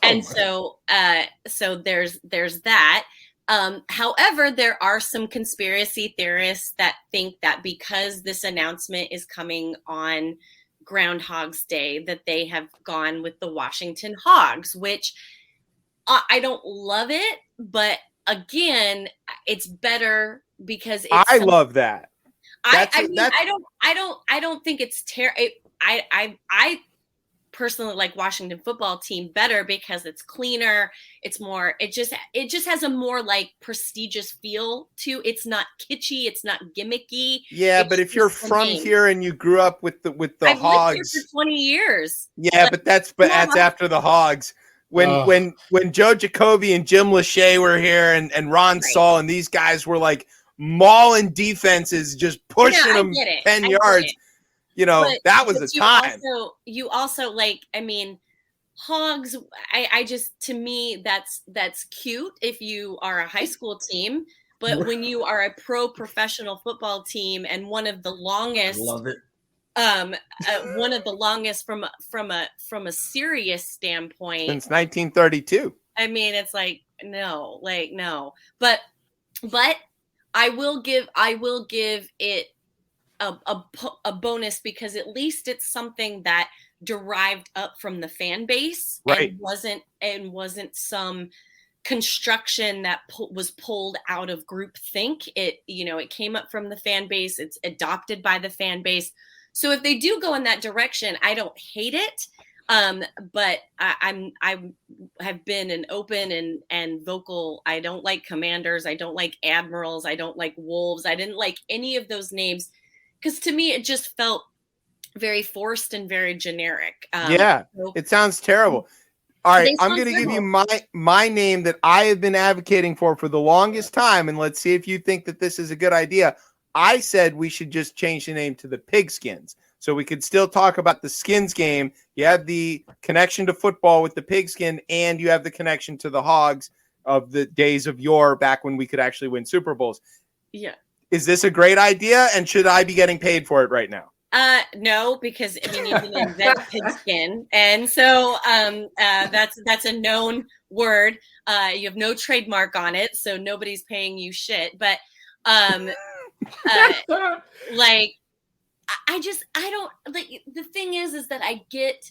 And so there's that. However, there are some conspiracy theorists that think that because this announcement is coming on Groundhog's Day, that they have gone with the Washington Hogs, which I don't love it, but again, it's better because I love that. I don't think it's terrible. I personally like Washington football team better because it's cleaner. It's more, it just has a more like prestigious feel to. It's not kitschy. It's not gimmicky. Yeah, but if you're from here and you grew up with the I've Hogs, lived here for 20 years. Yeah, like, but that's after the Hogs. When Joe Jacoby and Jim Lachey were here and Ron Saul and these guys were like mauling defenses, just pushing them 10 yards. That was a time. You also like, I mean, Hogs, I just, to me, that's cute if you are a high school team, but when you are a professional football team and one of the longest, I love it. One of the longest from a serious standpoint since 1932. I mean, it's like no, but I will give it a bonus because at least it's something that derived up from the fan base, right? and wasn't some construction that was pulled out of groupthink. It came up from the fan base. It's adopted by the fan base. So if they do go in that direction, I don't hate it. But I have been an open and vocal. I don't like Commanders. I don't like Admirals. I don't like Wolves. I didn't like any of those names because to me it just felt very forced and very generic. It sounds terrible. All right, I'm going to give you my name that I have been advocating for the longest time, and let's see if you think that this is a good idea. I said we should just change the name to the Pigskins, so we could still talk about the Skins game. You have the connection to football with the Pigskin, and you have the connection to the Hogs of the days of yore, back when we could actually win Super Bowls. Yeah. Is this a great idea, and should I be getting paid for it right now? No, because I mean you can invent pigskin, and so that's a known word. You have no trademark on it, so nobody's paying you shit. But like I don't like, the thing is that I get,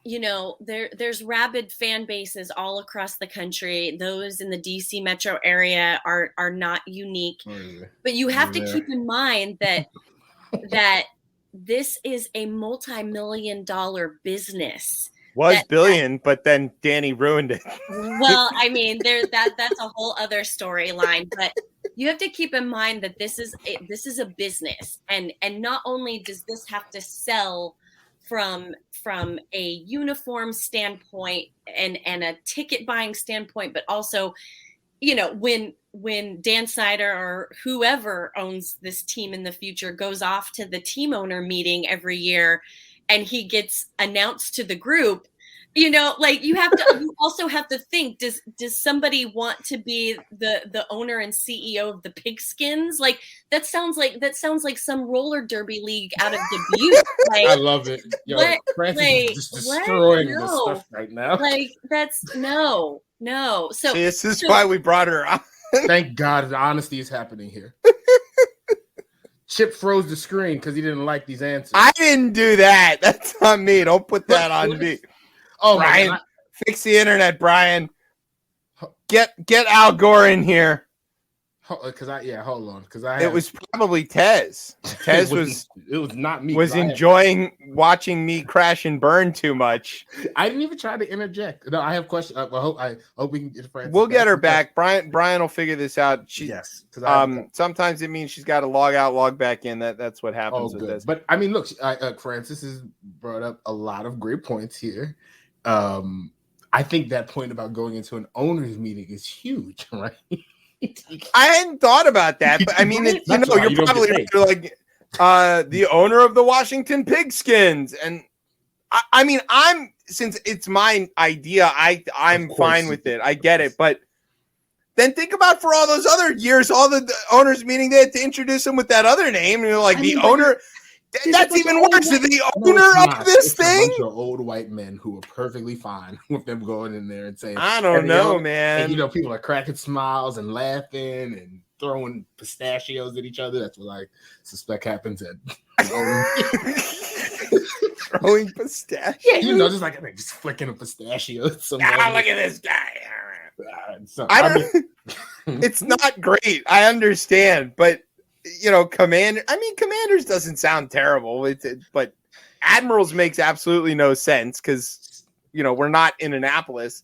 there's rabid fan bases all across the country. Those in the DC metro area are not unique, but you have to keep in mind that this is a multi-million-dollar business. Billion, but then Danny ruined it. Well, I mean, that's a whole other storyline, but you have to keep in mind that this is a business, and not only does this have to sell from a uniform standpoint and a ticket buying standpoint, but also, when Dan Snyder or whoever owns this team in the future goes off to the team owner meeting every year and he gets announced to the group, like you also have to think, does somebody want to be the owner and CEO of the Pigskins? Like that sounds like some roller derby league out of Dubuque. Like, I love it. Frances is just destroying this stuff right now. Like that's no. So this is why we brought her on. Thank God the honesty is happening here. Chip froze the screen because he didn't like these answers. I didn't do that. That's on me. Don't put that on me. Oh, Brian, fix the internet, Brian. Get Al Gore in here. Because hold on, because It was probably Tez. Tez it was not me. Was enjoying watching me crash and burn too much. I didn't even try to interject. No, I have questions. I hope we can get Frances. We'll get her back. Brian will figure this out. Yes. Sometimes it means she's got to log out, log back in. That's what happens with this. But I mean, look, Frances has brought up a lot of great points here. I think that point about going into an owners meeting is huge, right? I hadn't thought about that, but I mean, you're probably like the owner of the Washington Pigskins, and I mean, since it's my idea, I'm fine with it. I get it, but then think about for all those other years, all the owners meeting, they had to introduce him with that other name, and you're like the owner. That's even worse. The owner of this thing. A bunch of old white men who are perfectly fine with them going in there and saying, "I don't know, man." And, people are cracking smiles and laughing and throwing pistachios at each other. That's what I suspect happens at throwing pistachios. Yeah, just like just flicking a pistachio. Look at this guy. It's not great. I understand, but. Commanders doesn't sound terrible, but Admirals makes absolutely no sense because we're not in Annapolis,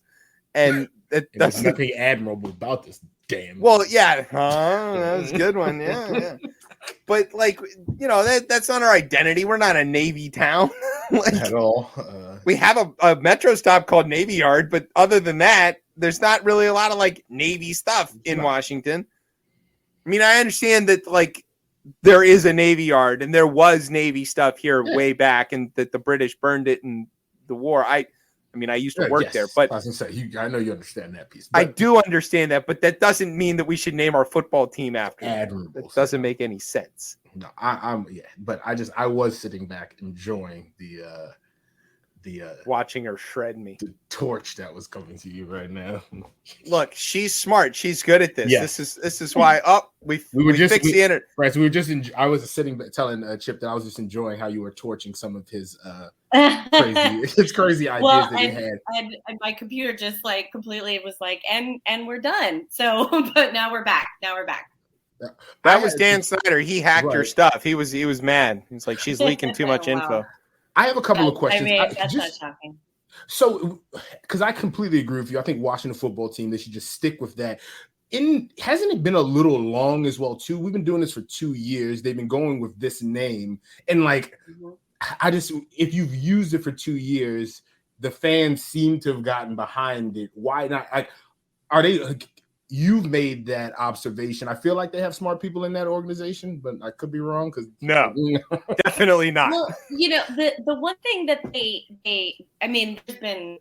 and there's nothing admirable about this damn. Well, yeah, that was a good one, yeah. But that's not our identity. We're not a Navy town at all. We have a metro stop called Navy Yard, but other than that, there's not really a lot of Navy stuff in Washington. I mean, I understand that there is a Navy Yard and there was Navy stuff here way back, and that the British burned it in the war. I used to work there, but I was gonna say, I know you understand that piece. I do understand that, but that doesn't mean that we should name our football team after Admirals. That doesn't make any sense. No, but I was sitting back enjoying the watching her shred me. The torch that was coming to you right now. Look, she's smart. She's good at this. Yes. This is why we fixed the internet. Right. So we were just I was sitting telling Chip that I was just enjoying how you were torching some of his crazy ideas that he had. And my computer just completely was and we're done. So but now we're back. That was Dan Snyder. He hacked your stuff. He was mad. He's like, she's leaking too much info. I have a couple of questions. That's not shocking. So, because I completely agree with you. I think Washington football team, they should just stick with that. Hasn't it been a little long as well, too? We've been doing this for 2 years. They've been going with this name. And, if you've used it for 2 years, the fans seem to have gotten behind it. Why not? Are they... You've made that observation. I feel like they have smart people in that organization, but I could be wrong. No, definitely not. Well, the one thing that there's been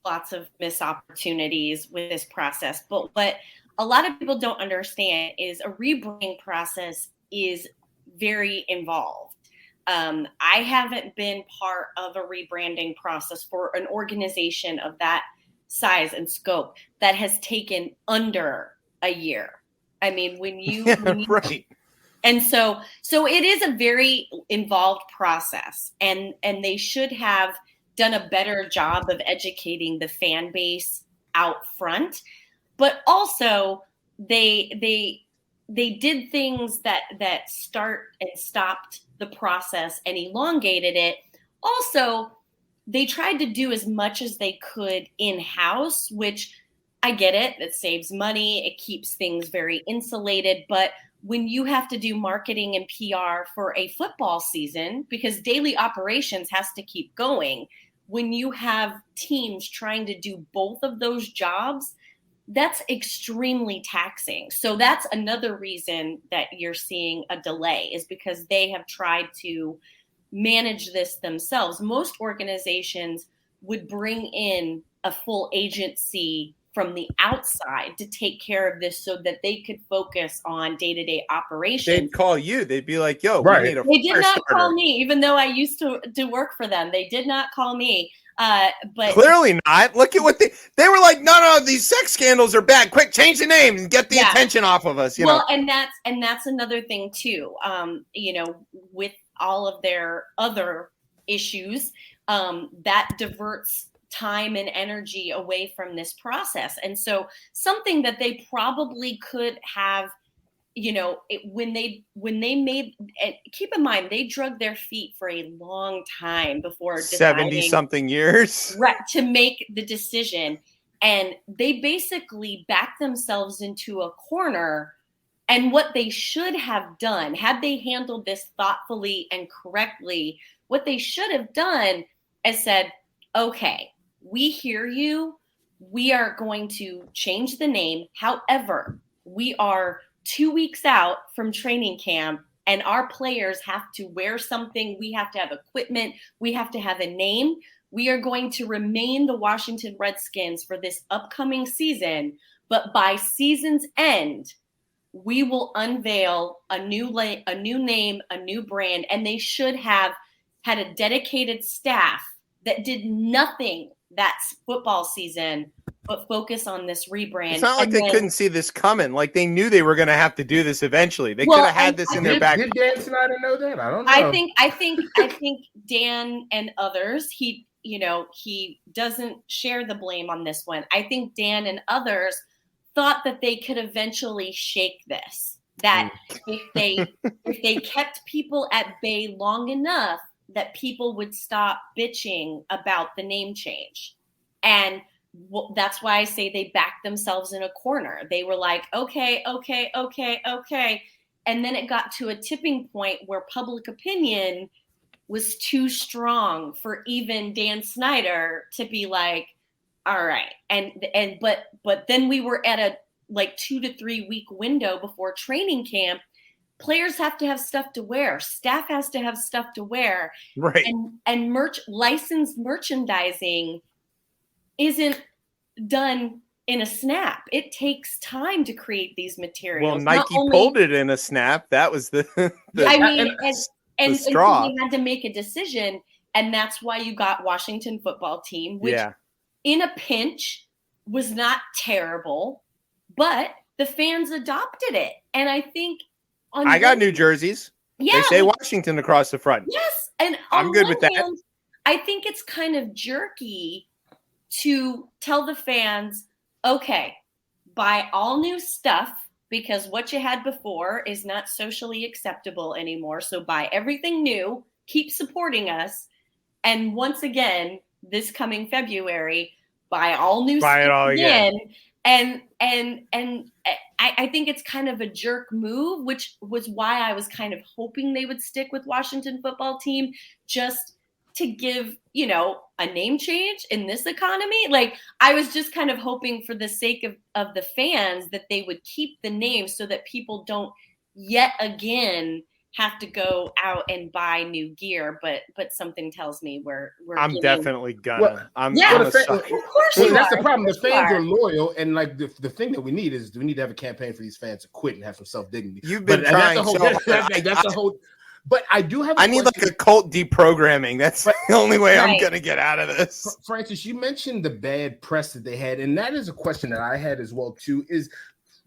lots of missed opportunities with this process, but what a lot of people don't understand is a rebranding process is very involved. I haven't been part of a rebranding process for an organization of that size and scope that has taken under a year. I mean, when you right. And so it is a very involved process, and they should have done a better job of educating the fan base out front. But also they did things that start and stopped the process and elongated it. Also, they tried to do as much as they could in-house, which I get it. It saves money. It keeps things very insulated. But when you have to do marketing and PR for a football season, because daily operations has to keep going, when you have teams trying to do both of those jobs, that's extremely taxing. So that's another reason that you're seeing a delay, is because they have tried to manage this themselves. Most organizations would bring in a full agency from the outside to take care of this so that they could focus on day-to-day operations. They'd call you. They'd be like, yo, right. We need a They did not starter. call me, even though I used to work for them. They did not call me. But clearly not. Look at what they were like, no, these sex scandals are bad. Quick, change the name and get the attention off of us. You know? And that's another thing too. With all of their other issues, that diverts time and energy away from this process. And so something that they probably could have, when they made it, keep in mind, they drug their feet for a long time before 70 something years to make the decision. And they basically backed themselves into a corner. And what they should have done, had they handled this thoughtfully and correctly, what they should have done is said, okay, we hear you. We are going to change the name. However, we are 2 weeks out from training camp and our players have to wear something. We have to have equipment. We have to have a name. We are going to remain the Washington Redskins for this upcoming season. But by season's end, we will unveil a new name, a new brand. And they should have had a dedicated staff that did nothing that football season but focus on this rebrand. It's not like they couldn't see this coming. Like they knew they were going to have to do this eventually. They could have had this in their back. Did Dan Snyder know that? I don't know. I think Dan and others, he doesn't share the blame on this one. I think Dan and others thought that they could eventually shake this. That if they kept people at bay long enough, that people would stop bitching about the name change. And that's why I say they backed themselves in a corner. They were like, okay. And then it got to a tipping point where public opinion was too strong for even Dan Snyder to be like, all right. But then we were at a 2 to 3 week window before training camp. Players have to have stuff to wear. Staff has to have stuff to wear. Right. And licensed merchandising isn't done in a snap. It takes time to create these materials. Well, Nike pulled it in a snap. That was the straw. They had to make a decision. And that's why you got Washington football team, which in a pinch was not terrible, but the fans adopted it. And I think I got new jerseys. Yeah, they say Washington across the front. Yes. And I'm good with that. I think it's kind of jerky to tell the fans, okay, buy all new stuff because what you had before is not socially acceptable anymore. So buy everything new, keep supporting us. And once again, this coming February, buy all new stuff again. And I think it's kind of a jerk move, which was why I was kind of hoping they would stick with Washington football team just to give, a name change in this economy. Like I was just kind of hoping for the sake of the fans that they would keep the name so that people don't yet again have to go out and buy new gear, but something tells me I'm definitely gonna. Of course that's the problem. The fans are loyal, and like the thing that we need to have a campaign for these fans to quit and have some self-dignity. You've been trying that's a whole. But I do have. I need like a cult deprogramming. That's the only way I'm gonna get out of this. Frances, you mentioned the bad press that they had, and that is a question that I had as well too. Is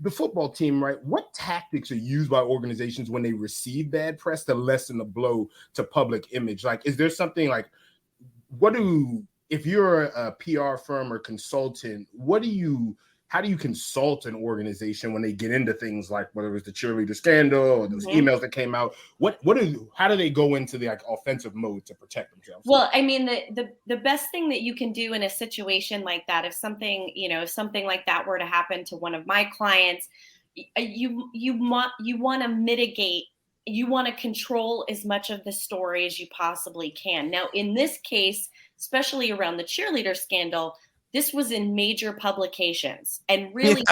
the football team, right? What tactics are used by organizations when they receive bad press to lessen the blow to public image? Like, is there something like, if you're a PR firm or consultant, how do you consult an organization when they get into things like whether it was the cheerleader scandal or those emails that came out? How do they go into the offensive mode to protect themselves? Well, I mean, the best thing that you can do in a situation like that, if something like that were to happen to one of my clients, you want to mitigate, you want to control as much of the story as you possibly can. Now, in this case, especially around the cheerleader scandal, this was in major publications, and really,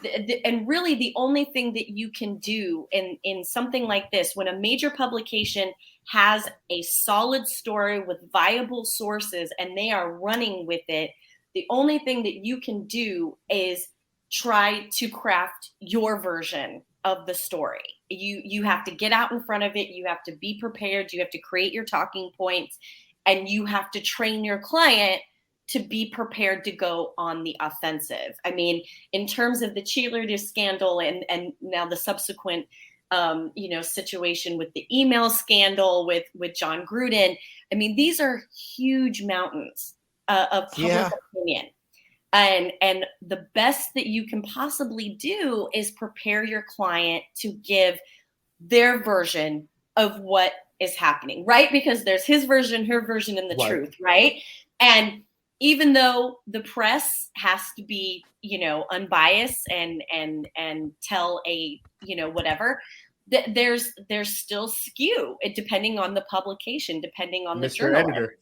the only thing that you can do in something like this, when a major publication has a solid story with viable sources and they are running with it, the only thing that you can do is try to craft your version of the story. You have to get out in front of it. You have to be prepared. You have to create your talking points, and you have to train your client to be prepared to go on the offensive. I mean, in terms of the cheerleader scandal and now the subsequent, situation with the email scandal with John Gruden, I mean, these are huge mountains of public opinion. And the best that you can possibly do is prepare your client to give their version of what is happening, right? Because there's his version, her version, and the truth, right? And even though the press has to be, unbiased and tell a, whatever, there's still skew, depending on the publication, depending on the journalist. Editor.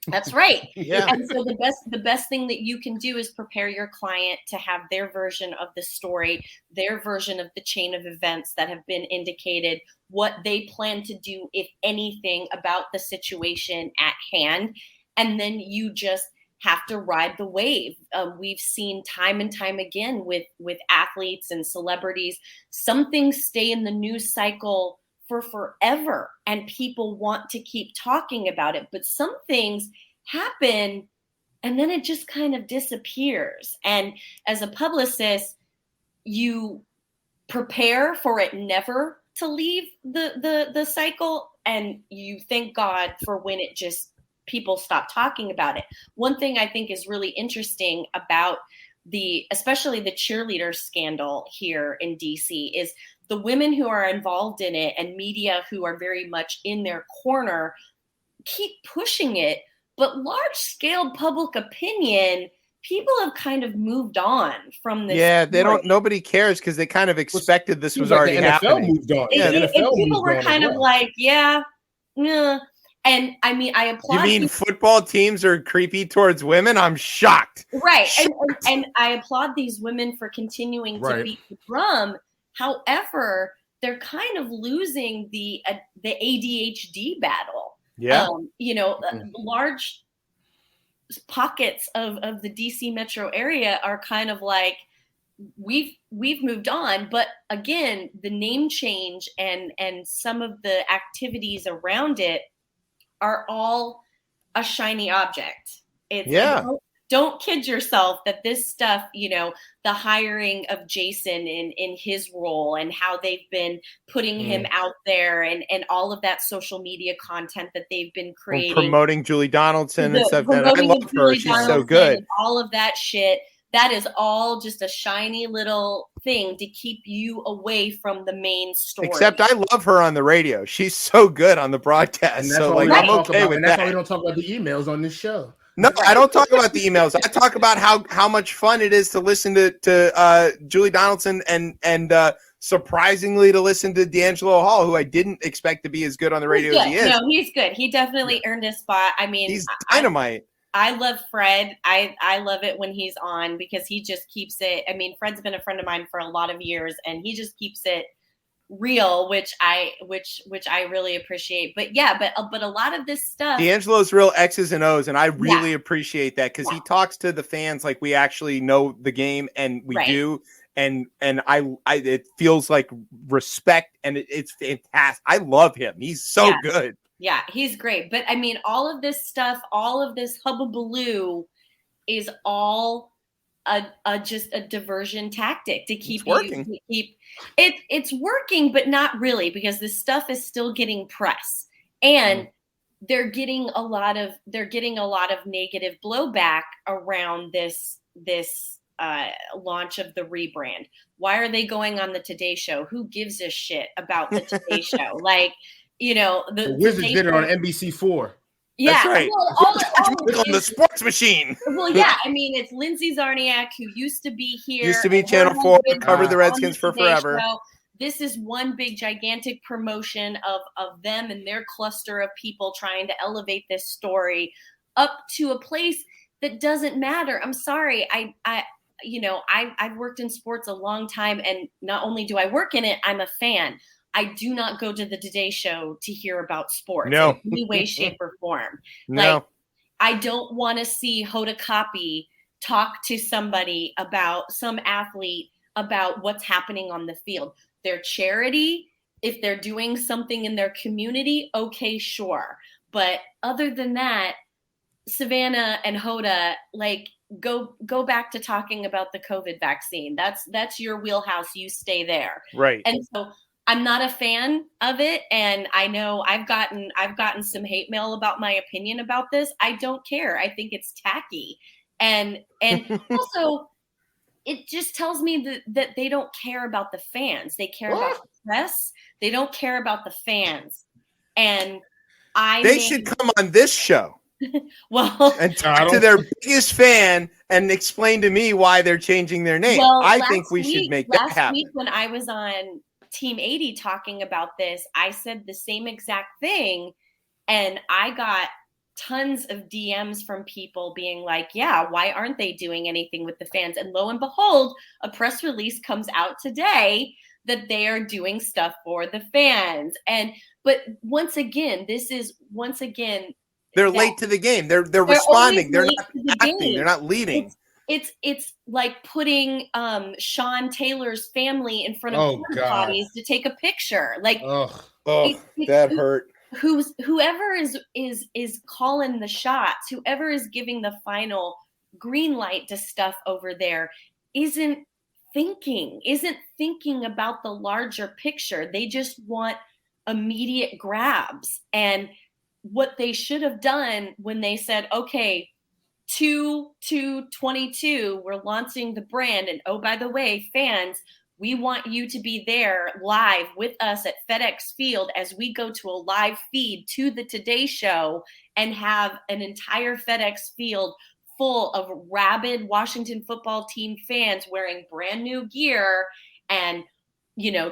That's right. Yeah. And so the best thing that you can do is prepare your client to have their version of the story, their version of the chain of events that have been indicated, what they plan to do, if anything, about the situation at hand. And then you just have to ride the wave. We've seen time and time again with athletes and celebrities, some things stay in the news cycle for forever and people want to keep talking about it, but some things happen and then it just kind of disappears. And as a publicist, you prepare for it never to leave the cycle, and you thank God for when it just people stop talking about it. One thing I think is really interesting about especially the cheerleader scandal here in DC is the women who are involved in it and media who are very much in their corner keep pushing it. But large scale public opinion, people have kind of moved on from this. Yeah, nobody cares because they kind of expected this was already happening. Moved on. People were kind of like, yeah. And I mean, I applaud. You mean football teams are creepy towards women? I'm shocked. Right. And I applaud these women for continuing to beat the drum. However, they're kind of losing the ADHD battle. Yeah. Large pockets of the DC metro area are kind of like, we've moved on. But again, the name change and some of the activities around it are all a shiny object. Don't kid yourself that this stuff, the hiring of Jason in his role and how they've been putting him out there and all of that social media content that they've been creating. Promoting Julie Donaldson and stuff. And I love her. She's so good. All of that shit. That is all just a shiny little thing to keep you away from the main story. Except I love her on the radio. She's so good on the broadcast. So I'm okay with that. That's why we don't talk about the emails on this show. No, I don't talk about the emails. I talk about how much fun it is to listen to Julie Donaldson and surprisingly to listen to D'Angelo Hall, who I didn't expect to be as good on the radio as he is. No, he's good. He definitely earned his spot. I mean, he's dynamite. I love Fred. I love it when he's on because he just keeps it. I mean, Fred's been a friend of mine for a lot of years, and he just keeps it real, which I really appreciate. But yeah, but a lot of this stuff, D'Angelo's real X's and O's, and I really appreciate that because he talks to the fans like we actually know the game, and we do. And I it feels like respect, and it's fantastic. I love him. He's so good. Yeah, he's great. But I mean, all of this stuff, all of this hubbubaloo is all just a diversion tactic to keep it's working, but not really, because this stuff is still getting press, and they're getting a lot of negative blowback around this launch of the rebrand. Why are they going on the Today Show? Who gives a shit about the Today Show? Like, the Wizards did it on NBC4. Yeah, that's right. All on the sports machine. Well, yeah, I mean, it's Lindsay Zarniak, who used to be here. Used to be Channel 4, covered the Redskins for forever. Show. This is one big, gigantic promotion of them and their cluster of people trying to elevate this story up to a place that doesn't matter. I'm sorry. I've worked in sports a long time, and not only do I work in it, I'm a fan. I do not go to the Today Show to hear about sports in any way, shape, or form. No. Like, I don't want to see Hoda Kotb talk to somebody about some athlete about what's happening on the field. Their charity, if they're doing something in their community, okay, sure. But other than that, Savannah and Hoda, like, go back to talking about the COVID vaccine. That's your wheelhouse. You stay there. Right. And so I'm not a fan of it, and I know I've gotten some hate mail about my opinion about this. I don't care. I think it's tacky, and also it just tells me that they don't care about the fans. They care about the press. They don't care about the fans, and They should come on this show. Well, and talk to their biggest fan and explain to me why they're changing their name. Well, I think we should make that happen. Last week when I was on Team 80 talking about this, I said the same exact thing, and I got tons of DMs from people being like, yeah, why aren't they doing anything with the fans? And lo and behold, a press release comes out today that they are doing stuff for the fans. But once again, they're late to the game. They're responding. They're not acting. Game. They're not leading. It's like putting Sean Taylor's family in front of bodies to take a picture. Like, that hurt. Whoever is calling the shots, whoever is giving the final green light to stuff over there, isn't thinking about the larger picture. They just want immediate grabs. And what they should have done when they said, okay, 2/22, we're launching the brand. And oh, by the way, fans, we want you to be there live with us at FedEx Field as we go to a live feed to the Today Show and have an entire FedEx Field full of rabid Washington football team fans wearing brand new gear and,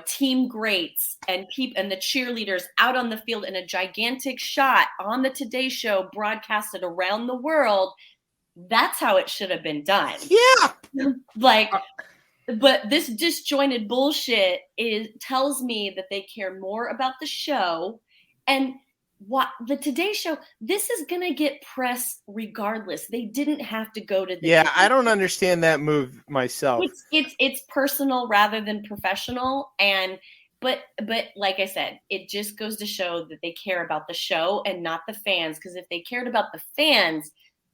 team greats and the cheerleaders out on the field in a gigantic shot on the Today Show broadcasted around the world. That's how it should have been done. Yeah. But this disjointed bullshit tells me that they care more about the show and what the Today Show. This is going to get press regardless. They didn't have to go to the Yeah, I don't understand that move myself. It's personal rather than professional. But like I said, it just goes to show that they care about the show and not the fans. Because if they cared about the fans,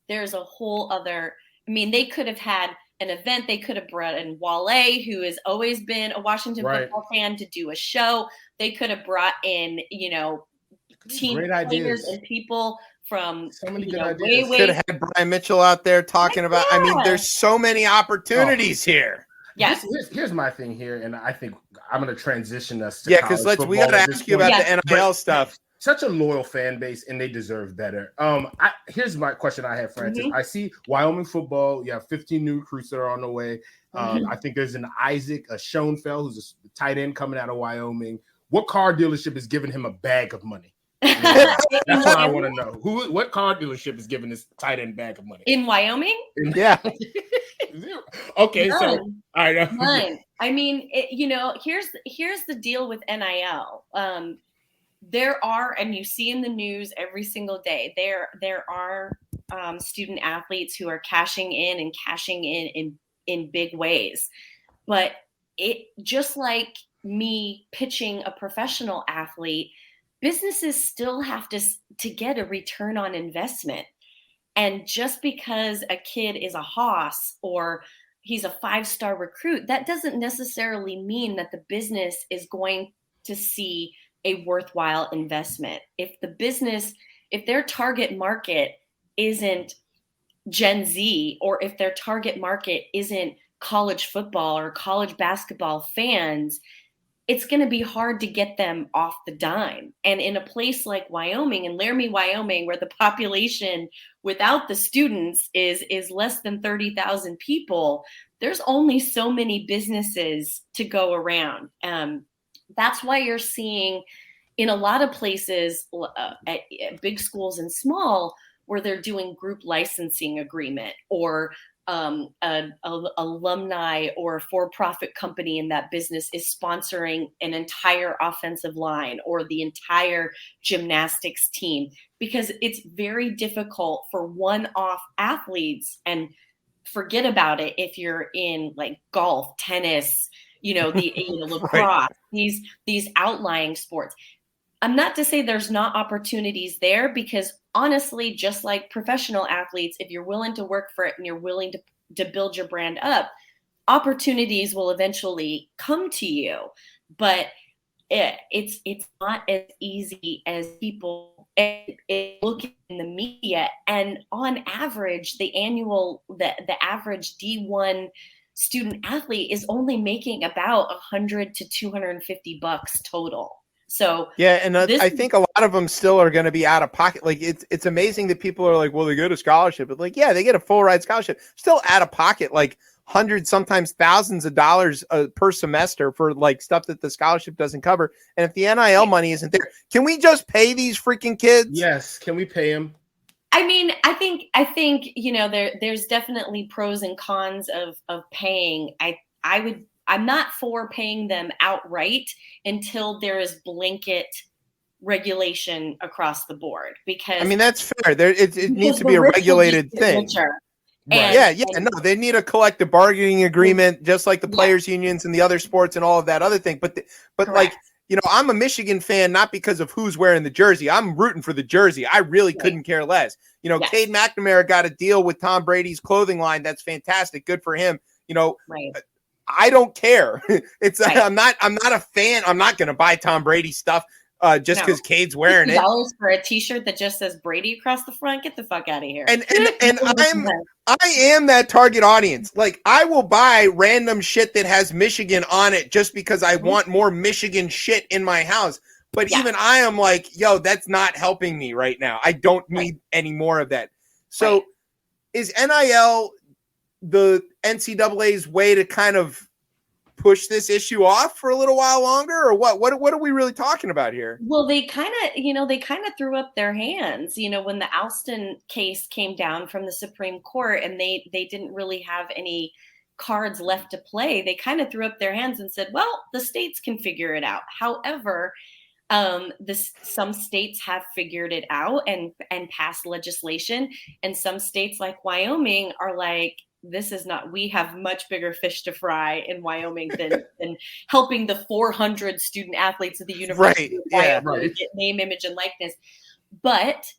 there's a whole other. I mean, they could have had an event. They could have brought in Wale, who has always been a Washington football fan, to do a show. They could have brought in, team players and people from so many good ideas. Could have had Brian Mitchell out there talking about. I mean, there's so many opportunities here. Yes. Here's my thing here, and I think I'm going to transition us to because we got to ask you about the NIL stuff. Such a loyal fan base, and they deserve better. Here's my question I have, Frances. Mm-hmm. I see Wyoming football. You have 15 new recruits that are on the way. I think there's an Isaac, a Schoenfeld, who's a tight end coming out of Wyoming. What car dealership is giving him a bag of money? That's what I want to know. What car dealership is giving this tight end bag of money? In Wyoming? Yeah. Okay, None. so all right. None. I mean, here's the deal with NIL. There are, and you see in the news every single day, there are student athletes who are cashing in in big ways. But it, just like me pitching a professional athlete, businesses still have to get a return on investment. And just because a kid is a hoss or he's a 5-star recruit, that doesn't necessarily mean that the business is going to see a worthwhile investment. If their target market isn't Gen Z, or if their target market isn't college football or college basketball fans, it's going to be hard to get them off the dime. And in a place like Wyoming and Laramie, Wyoming, where the population without the students is less than 30,000 people, there's only so many businesses to go around. That's why you're seeing in a lot of places, at big schools and small, where they're doing group licensing agreement, or an alumni or a for-profit company in that business is sponsoring an entire offensive line or the entire gymnastics team, because it's very difficult for one-off athletes, and forget about it if you're in like golf, tennis, lacrosse, these outlying sports. I'm not to say there's not opportunities there, because honestly, just like professional athletes, if you're willing to work for it and you're willing to build your brand up, opportunities will eventually come to you. But it's not as easy as people look in the media. And on average, the average D1 student athlete is only making about $100 to $250 total. So yeah, and I think a lot of them still are going to be out of pocket. Like it's amazing that people are like, well, they get a scholarship, but like, yeah, they get a full ride scholarship, still out of pocket, like hundreds, sometimes thousands of dollars per semester for like stuff that the scholarship doesn't cover. And if the NIL money isn't there, can we just pay these freaking kids? Yes, can we pay them? I mean, I think there's definitely pros and cons of paying. I'm not for paying them outright until there is blanket regulation across the board, because I mean, that's fair. It needs to be a regulated thing. Right. No, they need a collective bargaining agreement, just like the players' unions and the other sports and all of that other thing. But like, I'm a Michigan fan, not because of who's wearing the jersey. I'm rooting for the jersey. I really couldn't care less. Cade McNamara got a deal with Tom Brady's clothing line. That's fantastic. Good for him. I don't care. I'm not a fan. I'm not going to buy Tom Brady stuff just because Cade's wearing it. $50 for a T-shirt that just says Brady across the front. Get the fuck out of here. And I am that target audience. Like, I will buy random shit that has Michigan on it just because I want more Michigan shit in my house. But even I am like, yo, that's not helping me right now. I don't need any more of that. So is NIL the NCAA's way to kind of push this issue off for a little while longer, or what? What are we really talking about here? Well, they kind of threw up their hands, when the Alston case came down from the Supreme Court and they didn't really have any cards left to play. They kind of threw up their hands and said, well, the states can figure it out. However, some states have figured it out and passed legislation, and some states like Wyoming are like, this is not, we have much bigger fish to fry in Wyoming than helping the 400 student athletes of the University of Wyoming get name, image, and likeness. But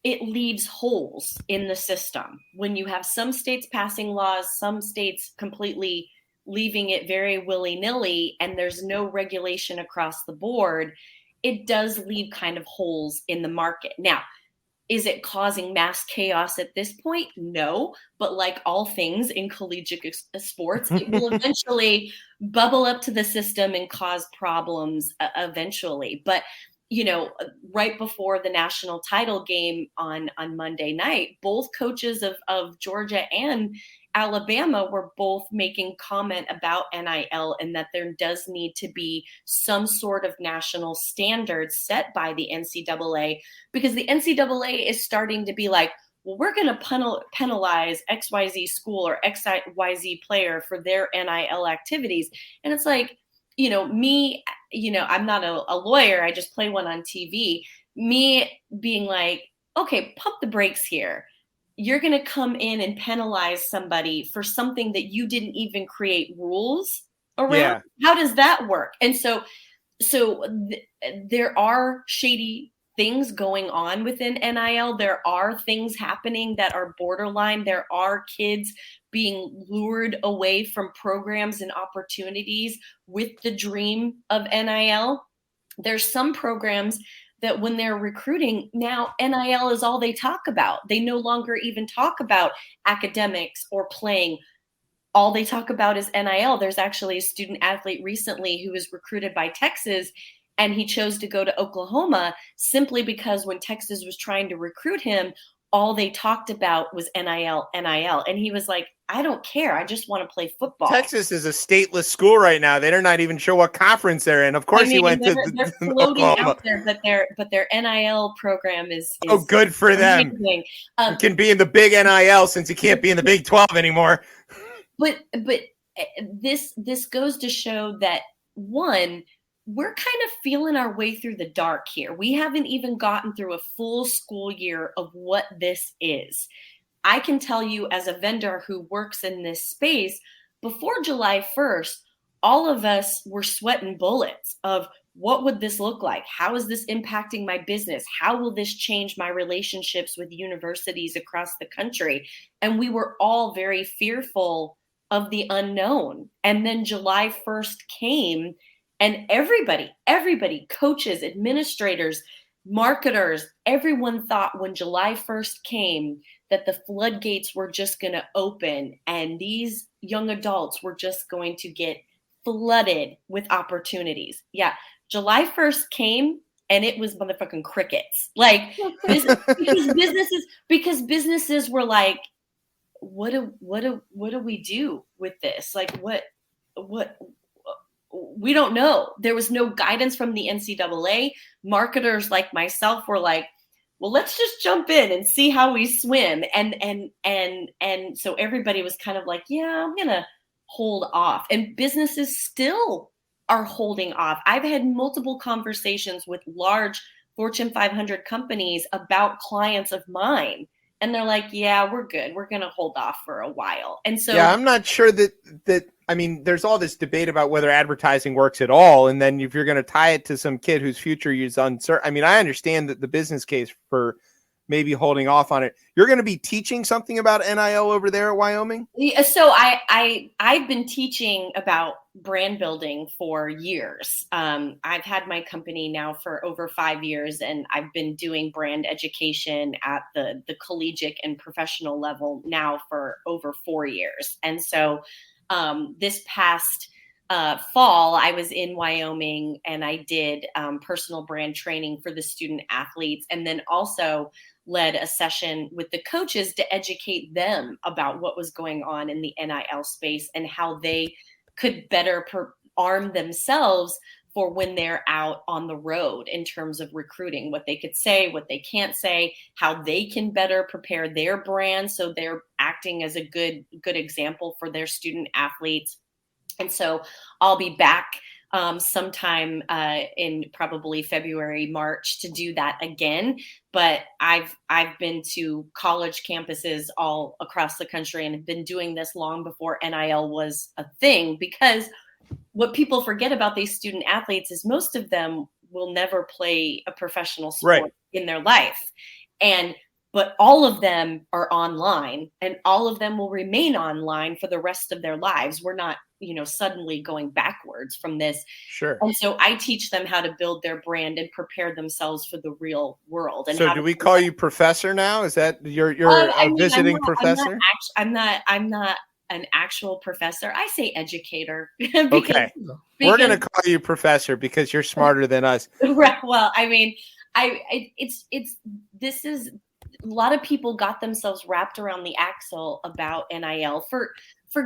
it leaves holes in the system when you have some states passing laws, some states completely leaving it very willy-nilly, and there's no regulation across the board. It does leave kind of holes in the market. Now, is it causing mass chaos at this point? No, but like all things in collegiate sports, it will eventually bubble up to the system and cause problems eventually. But, right before the national title game on Monday night, both coaches of Georgia and Alabama were both making comment about NIL and that there does need to be some sort of national standard set by the NCAA, because the NCAA is starting to be like, well, we're going to penalize XYZ school or XYZ player for their NIL activities. And it's like, me, I'm not a lawyer. I just play one on TV. Me being like, okay, pump the brakes here. You're going to come in and penalize somebody for something that you didn't even create rules around. Yeah. How does that work? And so there are shady things going on within NIL. There are things happening that are borderline. There are kids being lured away from programs and opportunities with the dream of NIL. There's some programs that when they're recruiting, now NIL is all they talk about. They no longer even talk about academics or playing. All they talk about is NIL. There's actually a student athlete recently who was recruited by Texas, and he chose to go to Oklahoma simply because when Texas was trying to recruit him, all they talked about was NIL. And he was like, I don't care. I just want to play football. Texas is a stateless school right now. They're not even sure what conference they're in. Of course, he went to they're floating out there, but their NIL program is good for them. You can be in the big NIL since you can't be in the Big 12 anymore. But this goes to show that, one, we're kind of feeling our way through the dark here. We haven't even gotten through a full school year of what this is. I can tell you, as a vendor who works in this space, before July 1st, all of us were sweating bullets of what would this look like? How is this impacting my business? How will this change my relationships with universities across the country? And we were all very fearful of the unknown. And then July 1st came, And everybody, coaches, administrators, marketers, everyone thought when July 1st came that the floodgates were just going to open and these young adults were just going to get flooded with opportunities. Yeah, July 1st came and it was motherfucking crickets. Like because businesses were like, what do we do with this? Like what we don't know. There was no guidance from the NCAA. Marketers like myself were like, well, let's just jump in and see how we swim. And so everybody was kind of like, yeah, I'm gonna hold off. And businesses still are holding off. I've had multiple conversations with large Fortune 500 companies about clients of mine. And they're like, yeah, we're good. We're going to hold off for a while. And so, yeah, I'm not sure that, I mean, there's all this debate about whether advertising works at all. And then if you're going to tie it to some kid whose future is uncertain, I mean, I understand that the business case for maybe holding off on it. You're going to be teaching something about NIL over there at Wyoming? Yeah, so I've been teaching about brand building for years. I've had my company now for over 5 years, and I've been doing brand education at the collegiate and professional level now for over 4 years. And so this past fall, I was in Wyoming and I did personal brand training for the student athletes, and then also led a session with the coaches to educate them about what was going on in the NIL space and how they could better arm themselves for when they're out on the road in terms of recruiting, what they could say, what they can't say, how they can better prepare their brand so they're acting as a good example for their student athletes. And so I'll be back sometime in probably February, March to do that again. But I've been to college campuses all across the country and have been doing this long before NIL was a thing, because what people forget about these student athletes is most of them will never play a professional sport in their life. But all of them are online, and all of them will remain online for the rest of their lives. We're not, suddenly going backwards from this. Sure. And so I teach them how to build their brand and prepare themselves for the real world. And so do we call you professor now? Is that you're a visiting professor? I'm not an actual professor. I say educator. Okay. We're going to call you professor because you're smarter than us. Right. Well, I mean, this is a lot of people got themselves wrapped around the axle about NIL for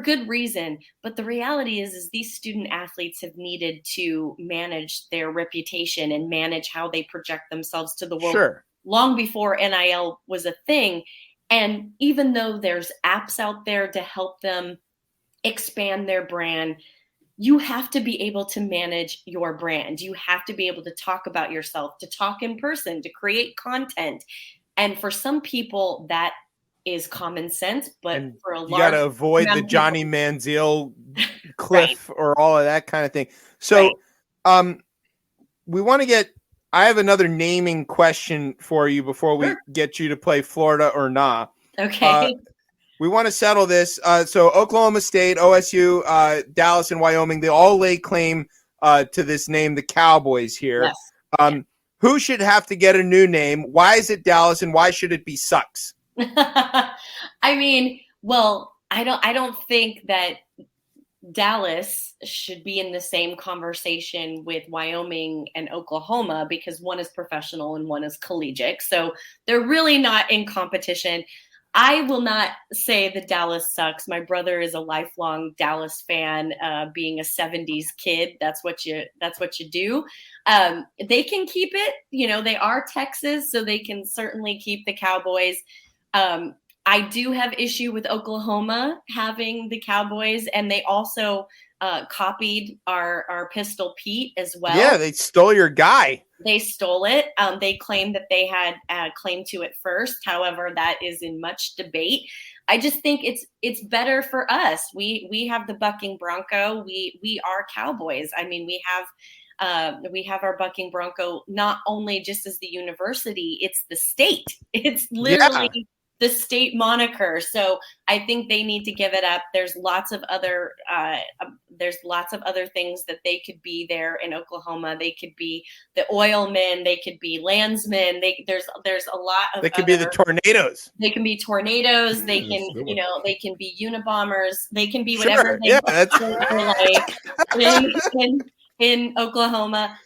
good reason. But the reality is these student athletes have needed to manage their reputation and manage how they project themselves to the world long before NIL was a thing. And even though there's apps out there to help them expand their brand, you have to be able to manage your brand. You have to be able to talk about yourself, to talk in person, to create content. And for some people, that is common sense, but for a large, you got to avoid the Johnny Manziel cliff or all of that kind of thing. So, we want to get. I have another naming question for you before we get you to play Florida or nah. Okay. We want to settle this. So Oklahoma State, OSU, Dallas, and Wyoming, they all lay claim to this name, the Cowboys here. Yes. Who should have to get a new name? Why is it Dallas, and why should it be Sucks? I mean, well, I don't think that Dallas should be in the same conversation with Wyoming and Oklahoma, because one is professional and one is collegiate. So they're really not in competition. I will not say that Dallas sucks. My brother is a lifelong Dallas fan, being a 70s kid. That's what you do. They can keep it. They are Texas, so they can certainly keep the Cowboys. I do have issue with Oklahoma having the Cowboys, and they also copied our Pistol Pete as well. Yeah, they stole your guy. They stole it. They claimed that they had claim to it first. However, that is in much debate. I just think it's better for us. We have the bucking Bronco. We are Cowboys. I mean, we have our bucking Bronco not only just as the university, it's the state. It's literally the state moniker. So I think they need to give it up. There's lots of other There's lots of other things that they could be there in Oklahoma. They could be the oilmen. They could be landsmen. There's a lot of. They could be the tornadoes. They can be tornadoes. They can, they can be Unabombers. They can be whatever they like in Oklahoma.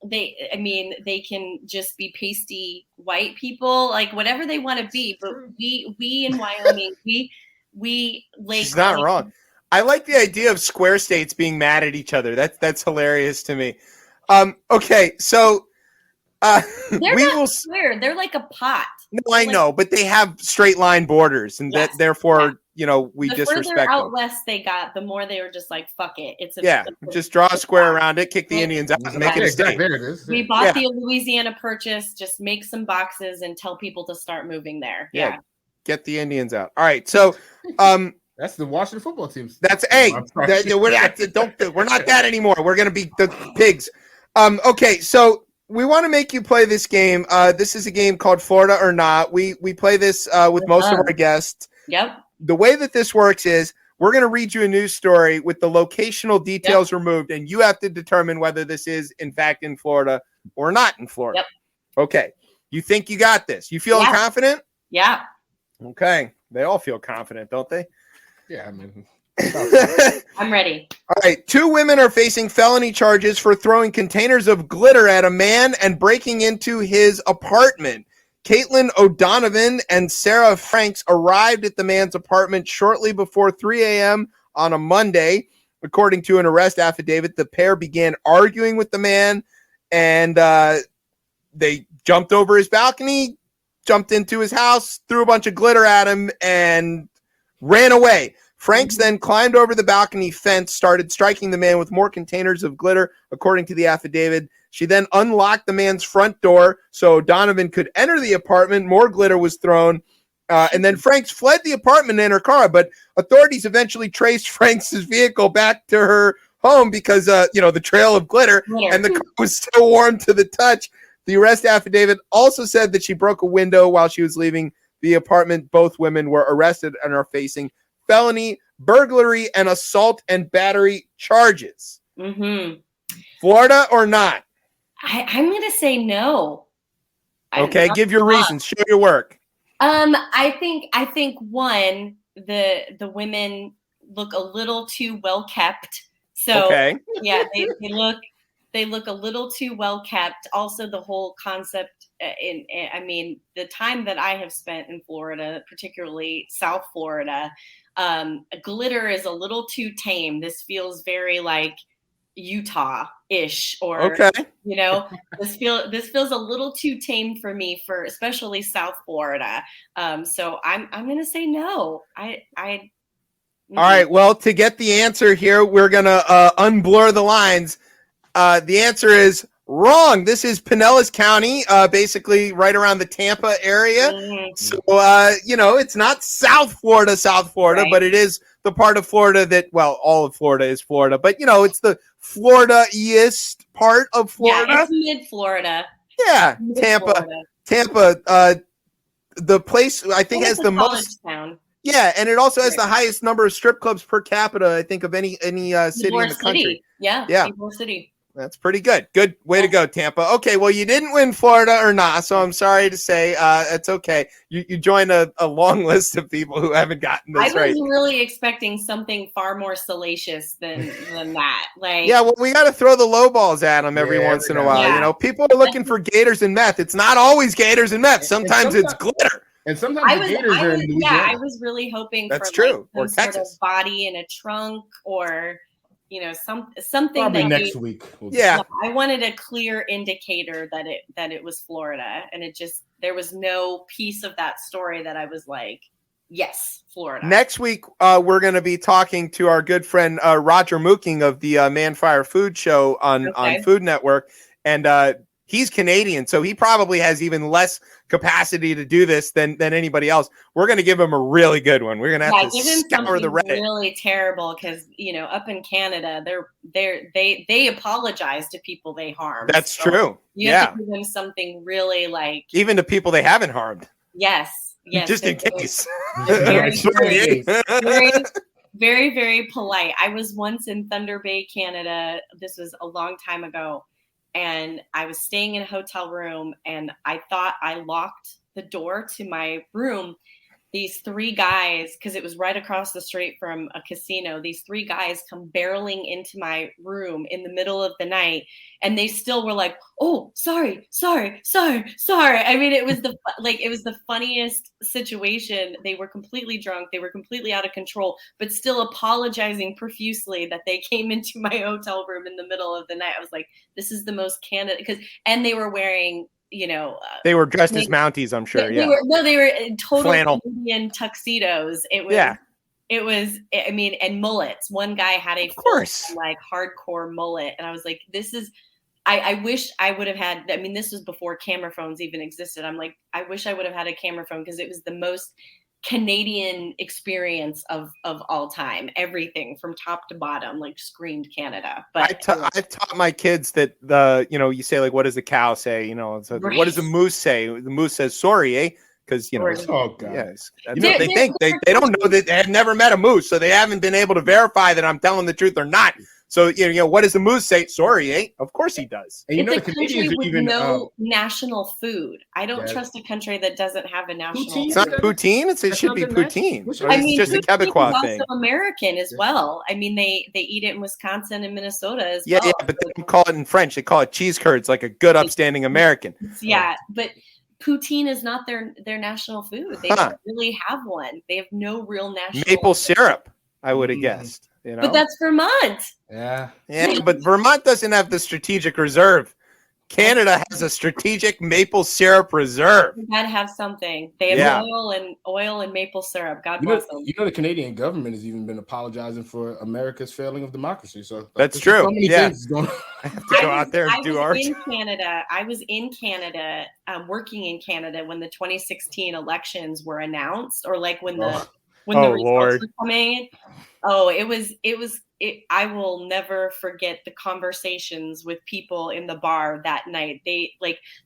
They can just be pasty white people, like whatever they want to be. But we in Wyoming, we Lake. She's not wrong. I like the idea of square states being mad at each other. That's hilarious to me. Okay, so they're not square. They're like a pot. No, I know, but they have straight line borders, and that therefore, we disrespect them. The further out west they got, the more they were just like, fuck it. Just draw a square around it, kick the Indians out, and make it a state. There it is. We bought the Louisiana Purchase, just make some boxes and tell people to start moving there. Yeah. Get the Indians out. All right, so that's the Washington football team. We're not that anymore. We're gonna be the pigs. Okay, so we want to make you play this game. This is a game called Florida or Not. We play this with most of our guests. Yep. The way that this works is we're going to read you a news story with the locational details removed, and you have to determine whether this is, in fact, in Florida or not in Florida. Yep. Okay. You think you got this? You feeling confident? Yeah. Okay. They all feel confident, don't they? Yeah, I mean. I'm ready. All right. 2 women are facing felony charges for throwing containers of glitter at a man and breaking into his apartment. Caitlin O'Donovan and Sarah Franks arrived at the man's apartment shortly before 3 a.m. on a Monday. According to an arrest affidavit, the pair began arguing with the man, and they jumped over his balcony, jumped into his house, threw a bunch of glitter at him, and ran away. Franks then climbed over the balcony fence, started striking the man with more containers of glitter, according to the affidavit. She then unlocked the man's front door so Donovan could enter the apartment. More glitter was thrown. And then Franks fled the apartment in her car, but authorities eventually traced Franks' vehicle back to her home because, the trail of glitter, and the car was still warm to the touch. The arrest affidavit also said that she broke a window while she was leaving the apartment. Both women were arrested and are facing felony, burglary, and assault and battery charges. Mm-hmm. Florida or not? I'm going to say no. Okay, give your reasons. Show your work. I think one, the women look a little too well kept. So yeah, they look a little too well kept. Also, the whole concept the time that I have spent in Florida, particularly South Florida, glitter is a little too tame. This feels very like Utah-ish, or this feels a little too tame for me, for especially South Florida. So I'm gonna say no. All right. Well, to get the answer here, we're gonna unblur the lines. The answer is wrong. This is Pinellas County, basically right around the Tampa area. Mm-hmm. So it's not South Florida, right, but it is the part of Florida that, well, all of Florida is Florida, but it's the Florida-east part of Florida. Yeah, it's mid-Florida. Yeah, Tampa. The place I think has the most town. Yeah, and it also has the highest number of strip clubs per capita, I think, of any city in the country. Yeah. Ybor City. That's pretty good. Good way to go, Tampa. Okay, well, you didn't win Florida or not, so I'm sorry to say. It's okay. You joined a long list of people who haven't gotten this right. I was really expecting something far more salacious than that. Well, we got to throw the low balls at them every once in a while. Yeah. People are looking for gators and meth. It's not always gators and meth. Sometimes it's glitter. And sometimes the gators are in Louisiana. Yeah, I was really hoping for true. Some or sort Texas. of body in a trunk, or something probably that next week. I wanted a clear indicator that it was Florida, and there was no piece of that story that I was like, yes, Florida. Next week, we're going to be talking to our good friend Roger Mooking of the Man Fire Food Show on Food Network, and he's Canadian, so he probably has even less capacity to do this than anybody else. We're going to give him a really good one. We're going to have to scour the Reddit. Really terrible, because up in Canada, they apologize to people they harm. That's true. You have to give them something really even to people they haven't harmed. Yes. Just in case. very, very polite. I was once in Thunder Bay, Canada. This was a long time ago. And I was staying in a hotel room, and I thought I locked the door to my room. These three guys, because it was right across the street from a casino, these three guys come barreling into my room in the middle of the night, and they still were like, "Oh, sorry." I mean, it was the funniest situation. They were completely drunk, they were completely out of control, but still apologizing profusely that they came into my hotel room in the middle of the night. I was like, "This is the most Canada," and they were wearing, they were dressed as Mounties, I'm sure. They were total flannel Indian tuxedos. It was, I mean, and mullets. One guy had a full, like, hardcore mullet, and I was like, this is, I wish I would have had, I mean, this was before camera phones even existed. I'm like, I wish I would have had a camera phone, because it was the most Canadian experience of all time. Everything from top to bottom, like, screamed Canada. But I've taught my kids that you say, like, what does the cow say? What does the moose say? The moose says sorry, eh? Because oh god, yes, that's what they think. They don't know that they have never met a moose, so they haven't been able to verify that I'm telling the truth or not. So what does the moose say? Sorry, eh? Of course he does. And it's a country with no national food. I don't trust a country that doesn't have a national food. It's not poutine. It should be poutine. I mean, it's just a Quebecois thing. Also American as well. I mean, they eat it in Wisconsin and Minnesota as well. Yeah, but they don't call it in French. They call it cheese curds, like a good, upstanding American. Yeah, but poutine is not their national food. They don't really have one. They have no real national maple syrup, I would have guessed. But that's Vermont. Yeah, but Vermont doesn't have the strategic reserve. Canada has a strategic maple syrup reserve. You gotta have something. They have oil and maple syrup. God bless them. The Canadian government has even been apologizing for America's failing of democracy. So that's true. So many things going on. I have to go out there and do ours. I was in Canada, working in Canada when the 2016 elections were announced, or like when the results were coming. Oh, I will never forget the conversations with people in the bar that night.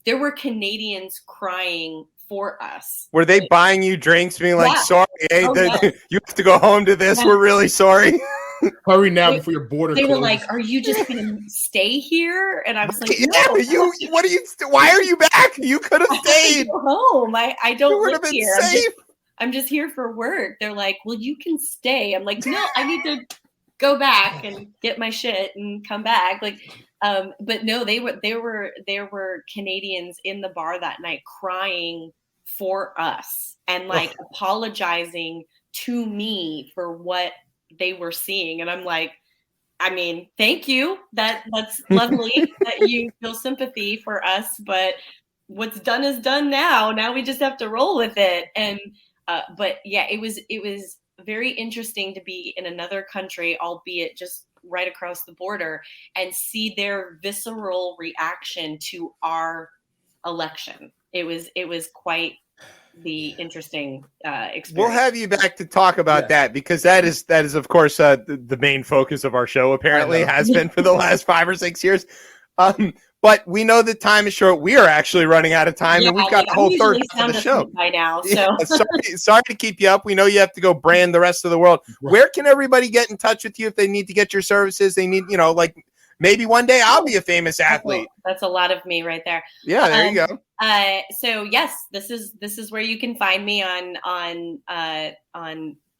There were Canadians crying for us. Were they buying you drinks, being like, sorry, you have to go home to this. We're really sorry. Hurry now before your border closes. Were like, are you just going to stay here? And I was like, no. Why are you back? You could have stayed. Go home. I don't live here. Safe. I'm just here for work. They're like, well, you can stay. I'm like, no, I need to go back and get my shit and come back. But no, there were Canadians in the bar that night crying for us and apologizing to me for what they were seeing. And I'm like, I mean, thank you. That's lovely that you feel sympathy for us, but what's done is done now. Now we just have to roll with it. And but yeah, it was very interesting to be in another country, albeit just right across the border, and see their visceral reaction to our election. It was quite the interesting experience. We'll have you back to talk about that, because that is of course the main focus of our show. Apparently, has been for the last 5 or 6 years. But we know that time is short. We are actually running out of time, and we've got the whole third half of the show by now. So sorry to keep you up. We know you have to go brand the rest of the world. Right. Where can everybody get in touch with you if they need to get your services? They need, maybe one day I'll be a famous athlete. That's a lot of me right there. Yeah, there you go. So yes, this is where you can find me on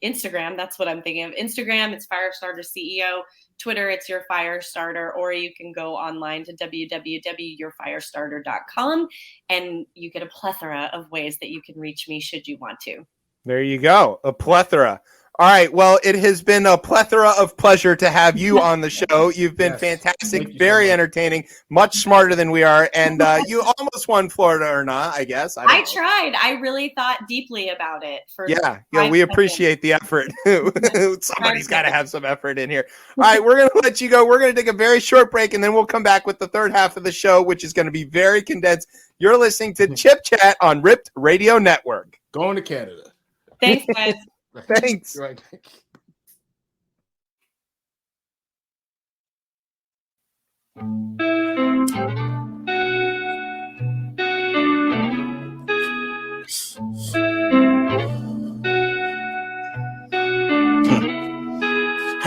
Instagram. That's what I'm thinking of. Instagram, it's Firestarter CEO. Twitter, it's Your Firestarter, or you can go online to www.yourfirestarter.com, and you get a plethora of ways that you can reach me should you want to. There you go. A plethora. All right. Well, it has been a plethora of pleasure to have you on the show. You've been fantastic, very entertaining, much smarter than we are. And you almost won Florida or not, I guess. I tried. I really thought deeply about it. We appreciate the effort. Somebody's got to have some effort in here. All right. We're going to let you go. We're going to take a very short break, and then we'll come back with the third half of the show, which is going to be very condensed. You're listening to Chip Chat on Ripped Radio Network. Going to Canada. Thanks, guys. Thanks. Right.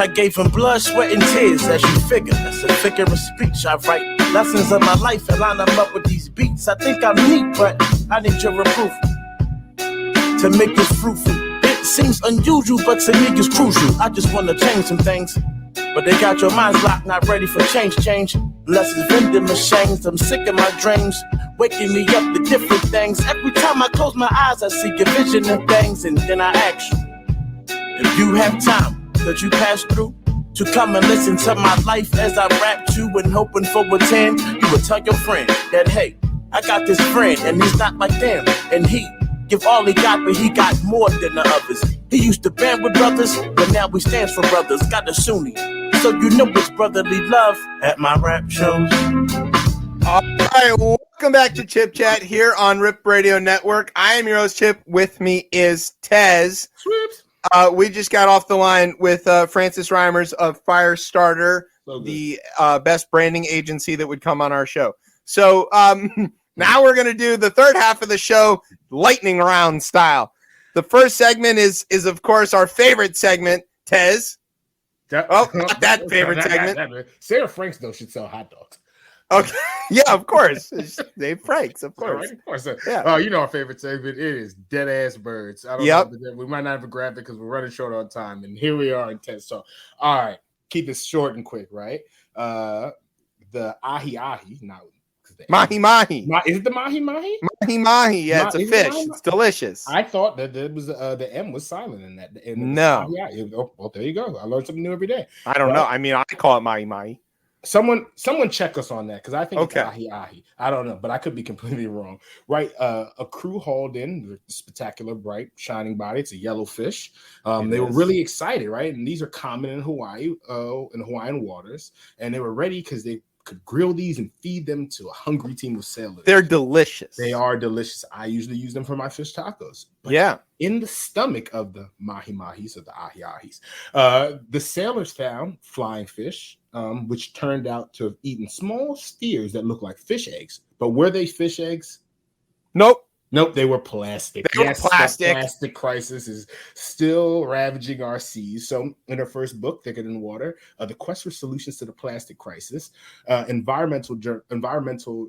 I gave him blood, sweat, and tears, as you figure. That's a figure of speech. I write lessons of my life and line them up with these beats. I think I'm neat, but I need your approval to make this fruitful. It seems unusual, but to me it's crucial. I just want to change some things, but they got your minds locked, not ready for change. Unless it's vending machines, I'm sick of my dreams, waking me up to different things. Every time I close my eyes, I see a vision of things, and then I ask you, if you have time, could you pass through to come and listen to my life as I rap to, and hoping for a 10, you would tell your friend that, hey, I got this friend, and he's not like them, and he give all he got, but he got more than the others. He used to band with brothers, but now he stands for brothers. Got a Sunni, so you know it's brotherly love at my rap shows. All right, welcome back to Chip Chat here on Rip Radio Network. I am your host, Chip. With me is Tez. We just got off the line with Frances Reimers of Firestarter, the best branding agency that would come on our show. So now we're going to do the third half of the show, lightning round style. The first segment is of course, our favorite segment, Tez. Not that favorite segment. Sarah Franks, though, should sell hot dogs. Okay. Yeah, of course. Dave Franks, of course. Right, of course. Yeah. You know our favorite segment. It is Dead Ass Birds. I don't know. We might not have a graphic because we're running short on time. And here we are in Tez Talk. All right. Keep this short and quick, right? The ahi ahi. Now, Mahi mahi. Is it the mahi mahi? Mahi mahi. Yeah, it's a fish. It's delicious. I thought that it was the M was silent in that. No. Well, there you go. I learn something new every day. I don't know. I mean, I call it mahi mahi. Someone check us on that because I think it's ahi ahi. I don't know, but I could be completely wrong. Right? A crew hauled in the spectacular, bright, shining body. It's a yellow fish. They were really excited, right? And these are common in Hawaii, in Hawaiian waters, and they were ready because they could grill these and feed them to a hungry team of sailors. They're delicious. They are delicious. I usually use them for my fish tacos. But in the stomach of the mahi mahis or the ahi ahis, the sailors found flying fish, which turned out to have eaten small spheres that look like fish eggs. But were they fish eggs? Nope, they were plastic. Plastic. The plastic crisis is still ravaging our seas. So in her first book, Thicker Than Water, The Quest for Solutions to the Plastic Crisis, environmental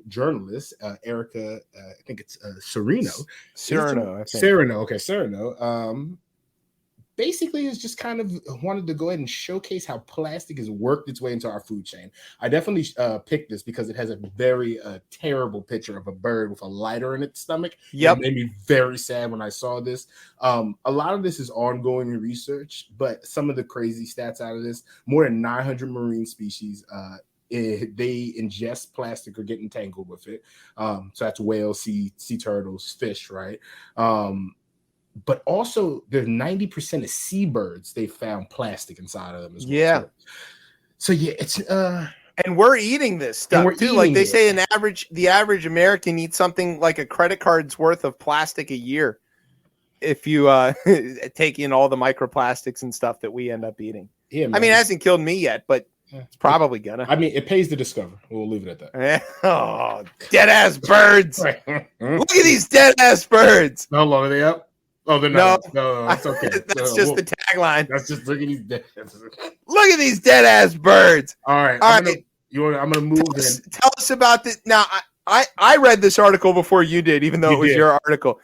journalist, Erica, I think it's Serino. Serino. Basically is just kind of wanted to go ahead and showcase how plastic has worked its way into our food chain. I definitely picked this because it has a very terrible picture of a bird with a lighter in its stomach. It made me very sad when I saw this. A lot of this is ongoing research, but some of the crazy stats out of this, more than 900 marine species they ingest plastic or get entangled with it. So that's whales, sea turtles, fish, right? But also, there's 90% of seabirds they found plastic inside of them as well. Yeah. So it's and we're eating this stuff too. Like they say, the average American eats something like a credit card's worth of plastic a year. If you take in all the microplastics and stuff that we end up eating. Yeah, man. I mean, it hasn't killed me yet, but it's probably gonna. I mean, it pays to discover. We'll leave it at that. Oh, dead ass birds! Look at these dead ass birds. How long are they up? Oh, they're not. No, it's okay. That's just the tagline. That's just look at these dead. Look at these dead ass birds. All right. I'm gonna move. Tell us about this. Now, I read this article before you did, even though it was your article.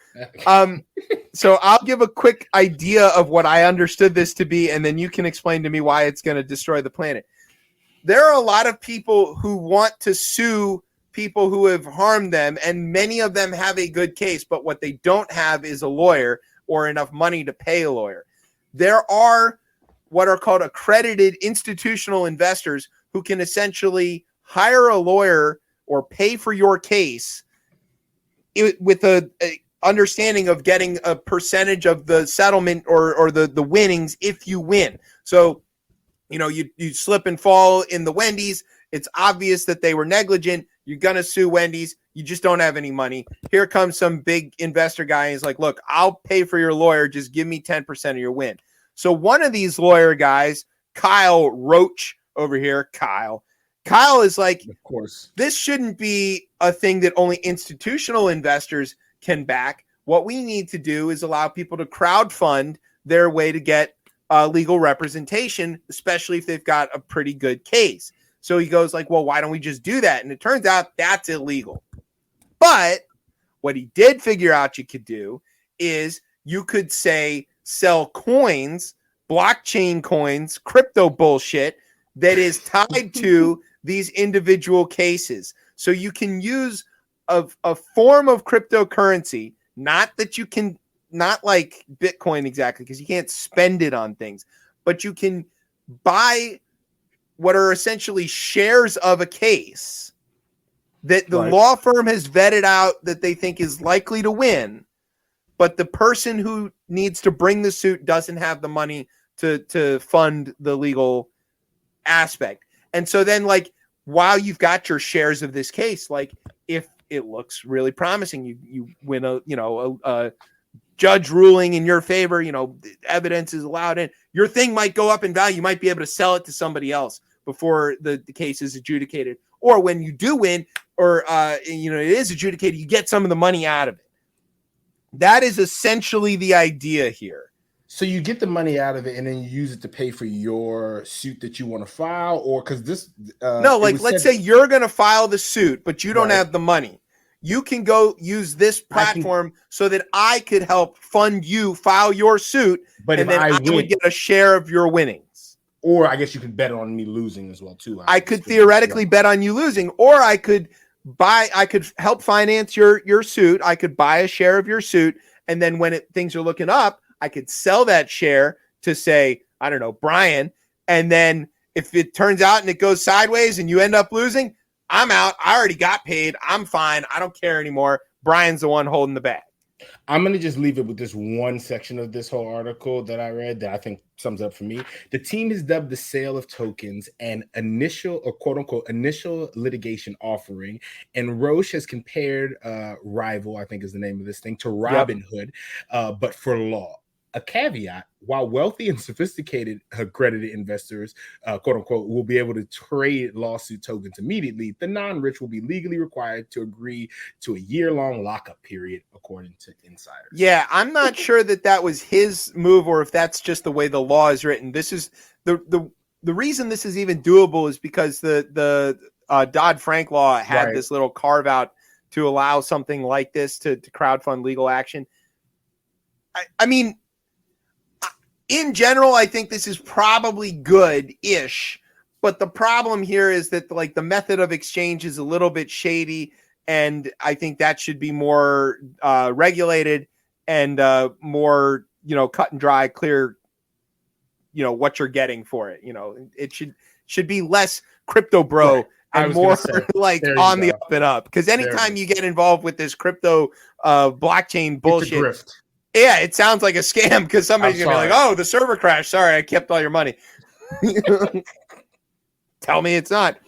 So I'll give a quick idea of what I understood this to be, and then you can explain to me why it's going to destroy the planet. There are a lot of people who want to sue people who have harmed them, and many of them have a good case, but what they don't have is a lawyer or enough money to pay a lawyer. There are what are called accredited institutional investors who can essentially hire a lawyer or pay for your case with a understanding of getting a percentage of the settlement or the winnings if you win. So, you slip and fall in the Wendy's. It's obvious that they were negligent. You're going to sue Wendy's. You just don't have any money. Here comes some big investor guy. And he's like, look, I'll pay for your lawyer. Just give me 10% of your win. So one of these lawyer guys, Kyle Roach over here, Kyle is like, of course, this shouldn't be a thing that only institutional investors can back. What we need to do is allow people to crowdfund their way to get legal representation, especially if they've got a pretty good case. So he goes like, well, why don't we just do that? And it turns out that's illegal. But what he did figure out you could do is you could say sell coins, blockchain coins, crypto bullshit that is tied to these individual cases. So you can use a form of cryptocurrency, not that you can, not like Bitcoin exactly, because you can't spend it on things, but you can buy what are essentially shares of a case that the law firm has vetted out that they think is likely to win, but the person who needs to bring the suit doesn't have the money to fund the legal aspect. And so then, like, while you've got your shares of this case, like, if it looks really promising, you win a judge ruling in your favor, evidence is allowed in, your thing might go up in value. You might be able to sell it to somebody else before the case is adjudicated. Or when you do win, or it is adjudicated, you get some of the money out of it. That is essentially the idea here. So you get the money out of it and then you use it to pay for your suit that you want to file, or because this no, like, let's say you're going to file the suit, but you don't have the money. You can go use this platform so that I could help fund you file your suit, but and then I would get a share of your winnings. Or I guess you could bet on me losing as well too. I could theoretically bet on you losing, or I could help finance your suit. I could buy a share of your suit, and then when things are looking up, I could sell that share to, say, I don't know, Brian. And then if it turns out and it goes sideways and you end up losing, I'm out. I already got paid. I'm fine. I don't care anymore. Brian's the one holding the bag. I'm going to just leave it with this one section of this whole article that I read that I think sums up for me. The team has dubbed the sale of tokens an initial, or quote unquote, initial litigation offering. And Roche has compared Rival, I think is the name of this thing, to Robinhood, but for law. A caveat: while wealthy and sophisticated accredited investors, quote unquote, will be able to trade lawsuit tokens immediately, the non-rich will be legally required to agree to a year-long lockup period, according to insiders. Yeah, I'm not sure that was his move, or if that's just the way the law is written. This is the reason this is even doable is because the Dodd-Frank law had this little carve out to allow something like this to crowdfund legal action. I mean, in general, I think this is probably good-ish, but the problem here is that, like, the method of exchange is a little bit shady, and I think that should be more regulated and more, cut and dry, clear, what you're getting for it. It should be less crypto bro and more like on the up and up. Because anytime you get involved with this crypto blockchain bullshit, yeah, it sounds like a scam because somebody's going to be like, oh, the server crashed. Sorry, I kept all your money. Tell me it's not.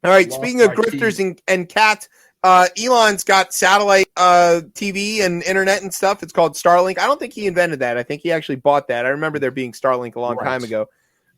All right, speaking of grifters and cats, Elon's got satellite TV and internet and stuff. It's called Starlink. I don't think he invented that. I think he actually bought that. I remember there being Starlink a long time ago.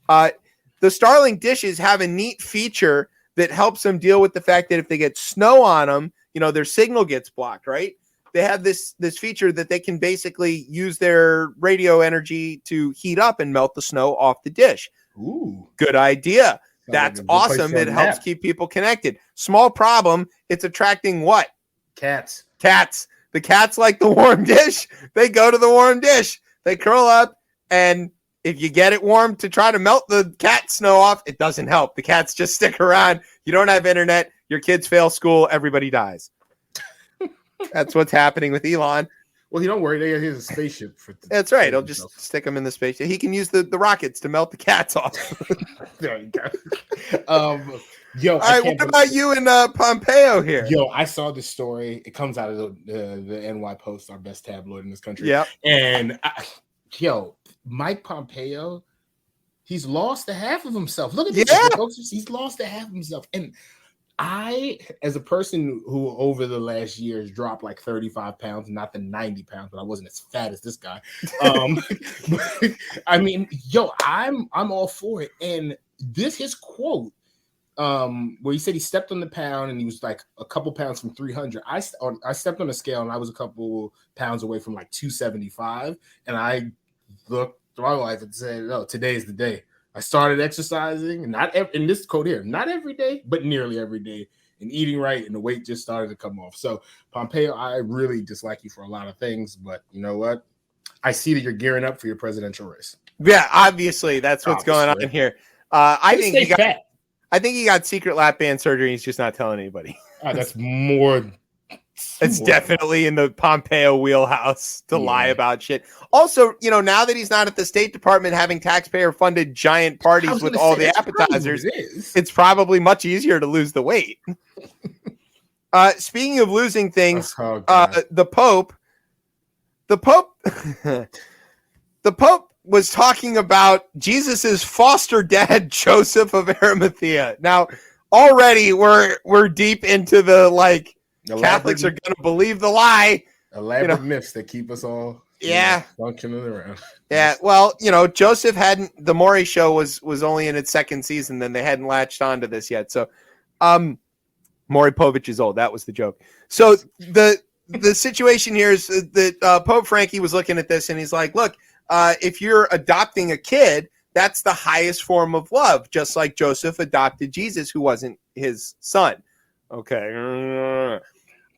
The Starlink dishes have a neat feature that helps them deal with the fact that if they get snow on them, their signal gets blocked, right? They have this feature that they can basically use their radio energy to heat up and melt the snow off the dish. Ooh, good idea. That's awesome. It helps keep people connected. Small problem. It's attracting what? Cats. The cats like the warm dish. They go to the warm dish. They curl up, and if you get it warm to try to melt the cat snow off, it doesn't help. The cats just stick around. You don't have internet. Your kids fail school. Everybody dies. That's what's happening with Elon. Well, don't worry. He has a spaceship. That's right. He'll just stick them in the spaceship. He can use the rockets to melt the cats off. There you go. All right. What about you and Pompeo here? I saw this story. It comes out of the NY Post, our best tabloid in this country. Yeah. And Mike Pompeo, he's lost a half of himself. Look at this, folks. He's lost a half of himself. And I, as a person who over the last year has dropped like 35 pounds, not the 90 pounds, but I wasn't as fat as this guy. But, I mean, I'm all for it. And his quote, where he said he stepped on the pound and he was like a couple pounds from 300. I stepped on a scale and I was a couple pounds away from like 275. And I looked my life and said, "No, today is the day." I started exercising, in this quote here, not every day, but nearly every day, and eating right, and the weight just started to come off. So, Pompeo, I really dislike you for a lot of things, but you know what? I see that you're gearing up for your presidential race. Yeah, obviously that's what's going on here. I think he got secret lap band surgery. He's just not telling anybody. That's more. It's definitely in the Pompeo wheelhouse to lie about shit. Also, now that he's not at the State Department having taxpayer-funded giant parties with all the appetizers, it's probably much easier to lose the weight. Speaking of losing things, the Pope was talking about Jesus's foster dad, Joseph of Arimathea. Now, already we're deep into the Catholics are going to believe the lie. Elaborate myths that keep us all functioning around. Yeah, well, Joseph the Maury show was only in its second season, then they hadn't latched onto this yet. So Maury Povich is old. That was the joke. So the situation here is that Pope Frankie was looking at this and he's like, look, if you're adopting a kid, that's the highest form of love, just like Joseph adopted Jesus, who wasn't his son. Okay.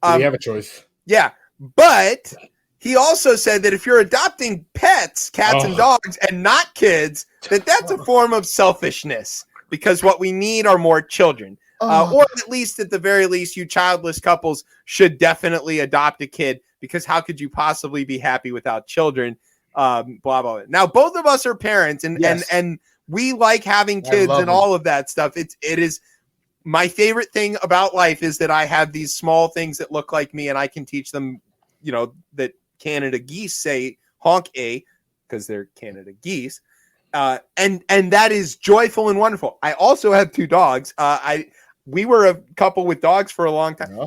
We have a choice. Yeah, but he also said that if you're adopting pets, cats and dogs, and not kids, that's a form of selfishness, because what we need are more children. Or at least, at the very least, you childless couples should definitely adopt a kid, because how could you possibly be happy without children? Blah, blah. Now, both of us are parents, and we like having kids and all of that stuff. It is my favorite thing about life is that I have these small things that look like me, and I can teach them, that Canada geese say honk a, because they're Canada geese. And that is joyful and wonderful. I also have 2 dogs. We were a couple with dogs for a long time.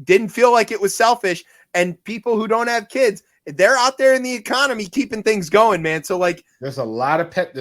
Didn't feel like it was selfish. And people who don't have kids, they're out there in the economy keeping things going, man. So there's a lot of pet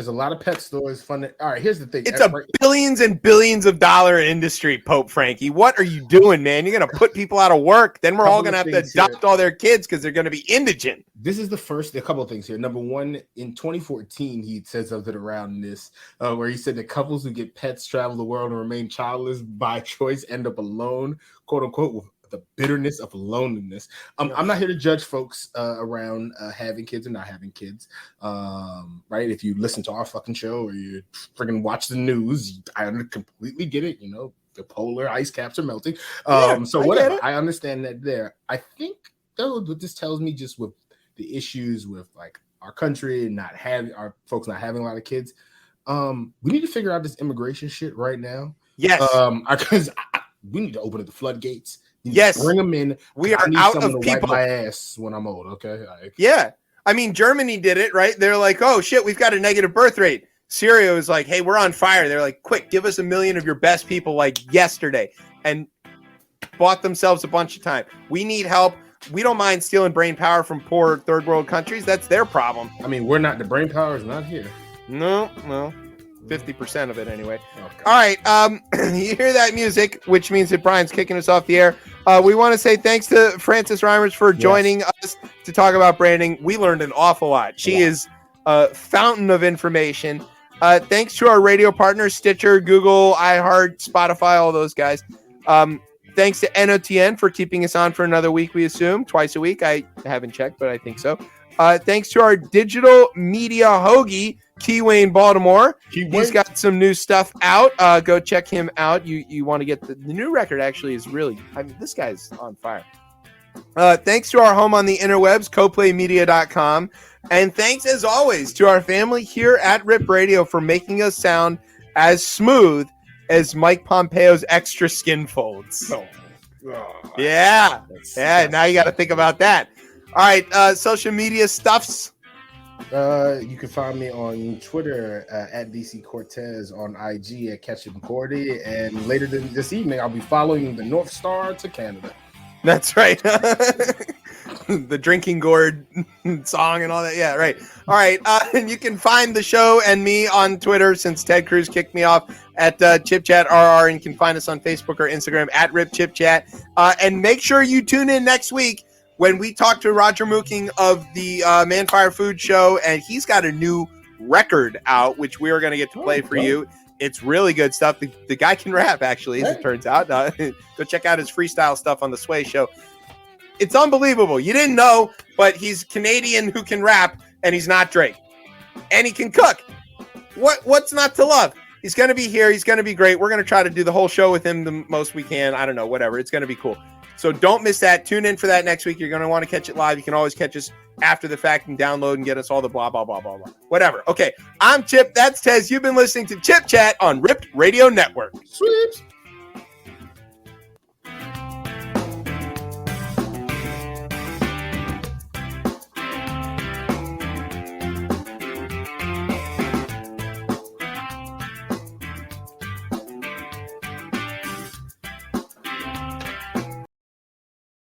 stores funded. All right, here's the thing. It's a billions and billions of dollar industry, Pope Frankie. What are you doing, man? You're going to put people out of work. Then we're all going to have to adopt all their kids because they're going to be indigent. This is a couple of things here. Number one, in 2014, he said something around this where he said that couples who get pets travel the world and remain childless by choice end up alone, quote unquote, with the bitterness of loneliness. I'm not here to judge folks around having kids or not having kids. Right? If you listen to our fucking show or you freaking watch the news, I completely get it. The polar ice caps are melting. So whatever. I understand that there. I think though what this tells me, just with the issues with our country and our folks not having a lot of kids, we need to figure out this immigration shit right now. Yes. Because we need to open up the floodgates. Yes, bring them in. We are out of people. Wipe my ass when I'm old. Okay. Yeah, I mean Germany did it right. They're like, oh shit, we've got a negative birth rate. Syria was like, hey, we're on fire. They're like, quick, give us 1 million of your best people yesterday, and bought themselves a bunch of time. We need help. We don't mind stealing brain power from poor third world countries. That's their problem. I mean, we're not. The brain power is not here. No. 50% of it anyway. Okay. All right. You hear that music, which means that Brian's kicking us off the air. We want to say thanks to Frances Reimers for joining us to talk about branding. We learned an awful lot. She is a fountain of information. Thanks to our radio partners, Stitcher, Google, iHeart, Spotify, all those guys. Thanks to NOTN for keeping us on for another week, we assume. Twice a week. I haven't checked, but I think so. Thanks to our digital media hoagie, Key Wayne Baltimore. He's got some new stuff out. Go check him out. You want to get the new record actually is really, this guy's on fire. Thanks to our home on the interwebs, coplaymedia.com. And thanks as always to our family here at Rip Radio for making us sound as smooth as Mike Pompeo's extra skin folds. Yeah. Now you got to think about that. All right, social media stuffs. You can find me on Twitter at DC Cortez, on IG at Ketchup Cordy, and later this evening I'll be following the North Star to Canada. That's right. The drinking gourd song and all that. Yeah, right. All right. And you can find the show and me on Twitter, since Ted Cruz kicked me off, at ChipChatRR, and you can find us on Facebook or Instagram at RipChipChat. And make sure you tune in next week when we talk to Roger Mooking of the Manfire Food Show, and he's got a new record out, which we are going to get to play for you. It's really good stuff. The guy can rap, actually, as it turns out. Go check out his freestyle stuff on the Sway Show. It's unbelievable. You didn't know, but he's Canadian who can rap, and he's not Drake. And he can cook. What's not to love? He's going to be here. He's going to be great. We're going to try to do the whole show with him the most we can. I don't know, whatever. It's going to be cool. So don't miss that. Tune in for that next week. You're going to want to catch it live. You can always catch us after the fact and download and get us all the blah, blah, blah, blah, blah. Whatever. Okay, I'm Chip. That's Tez. You've been listening to Chip Chat on Ripped Radio Network. Sweeps.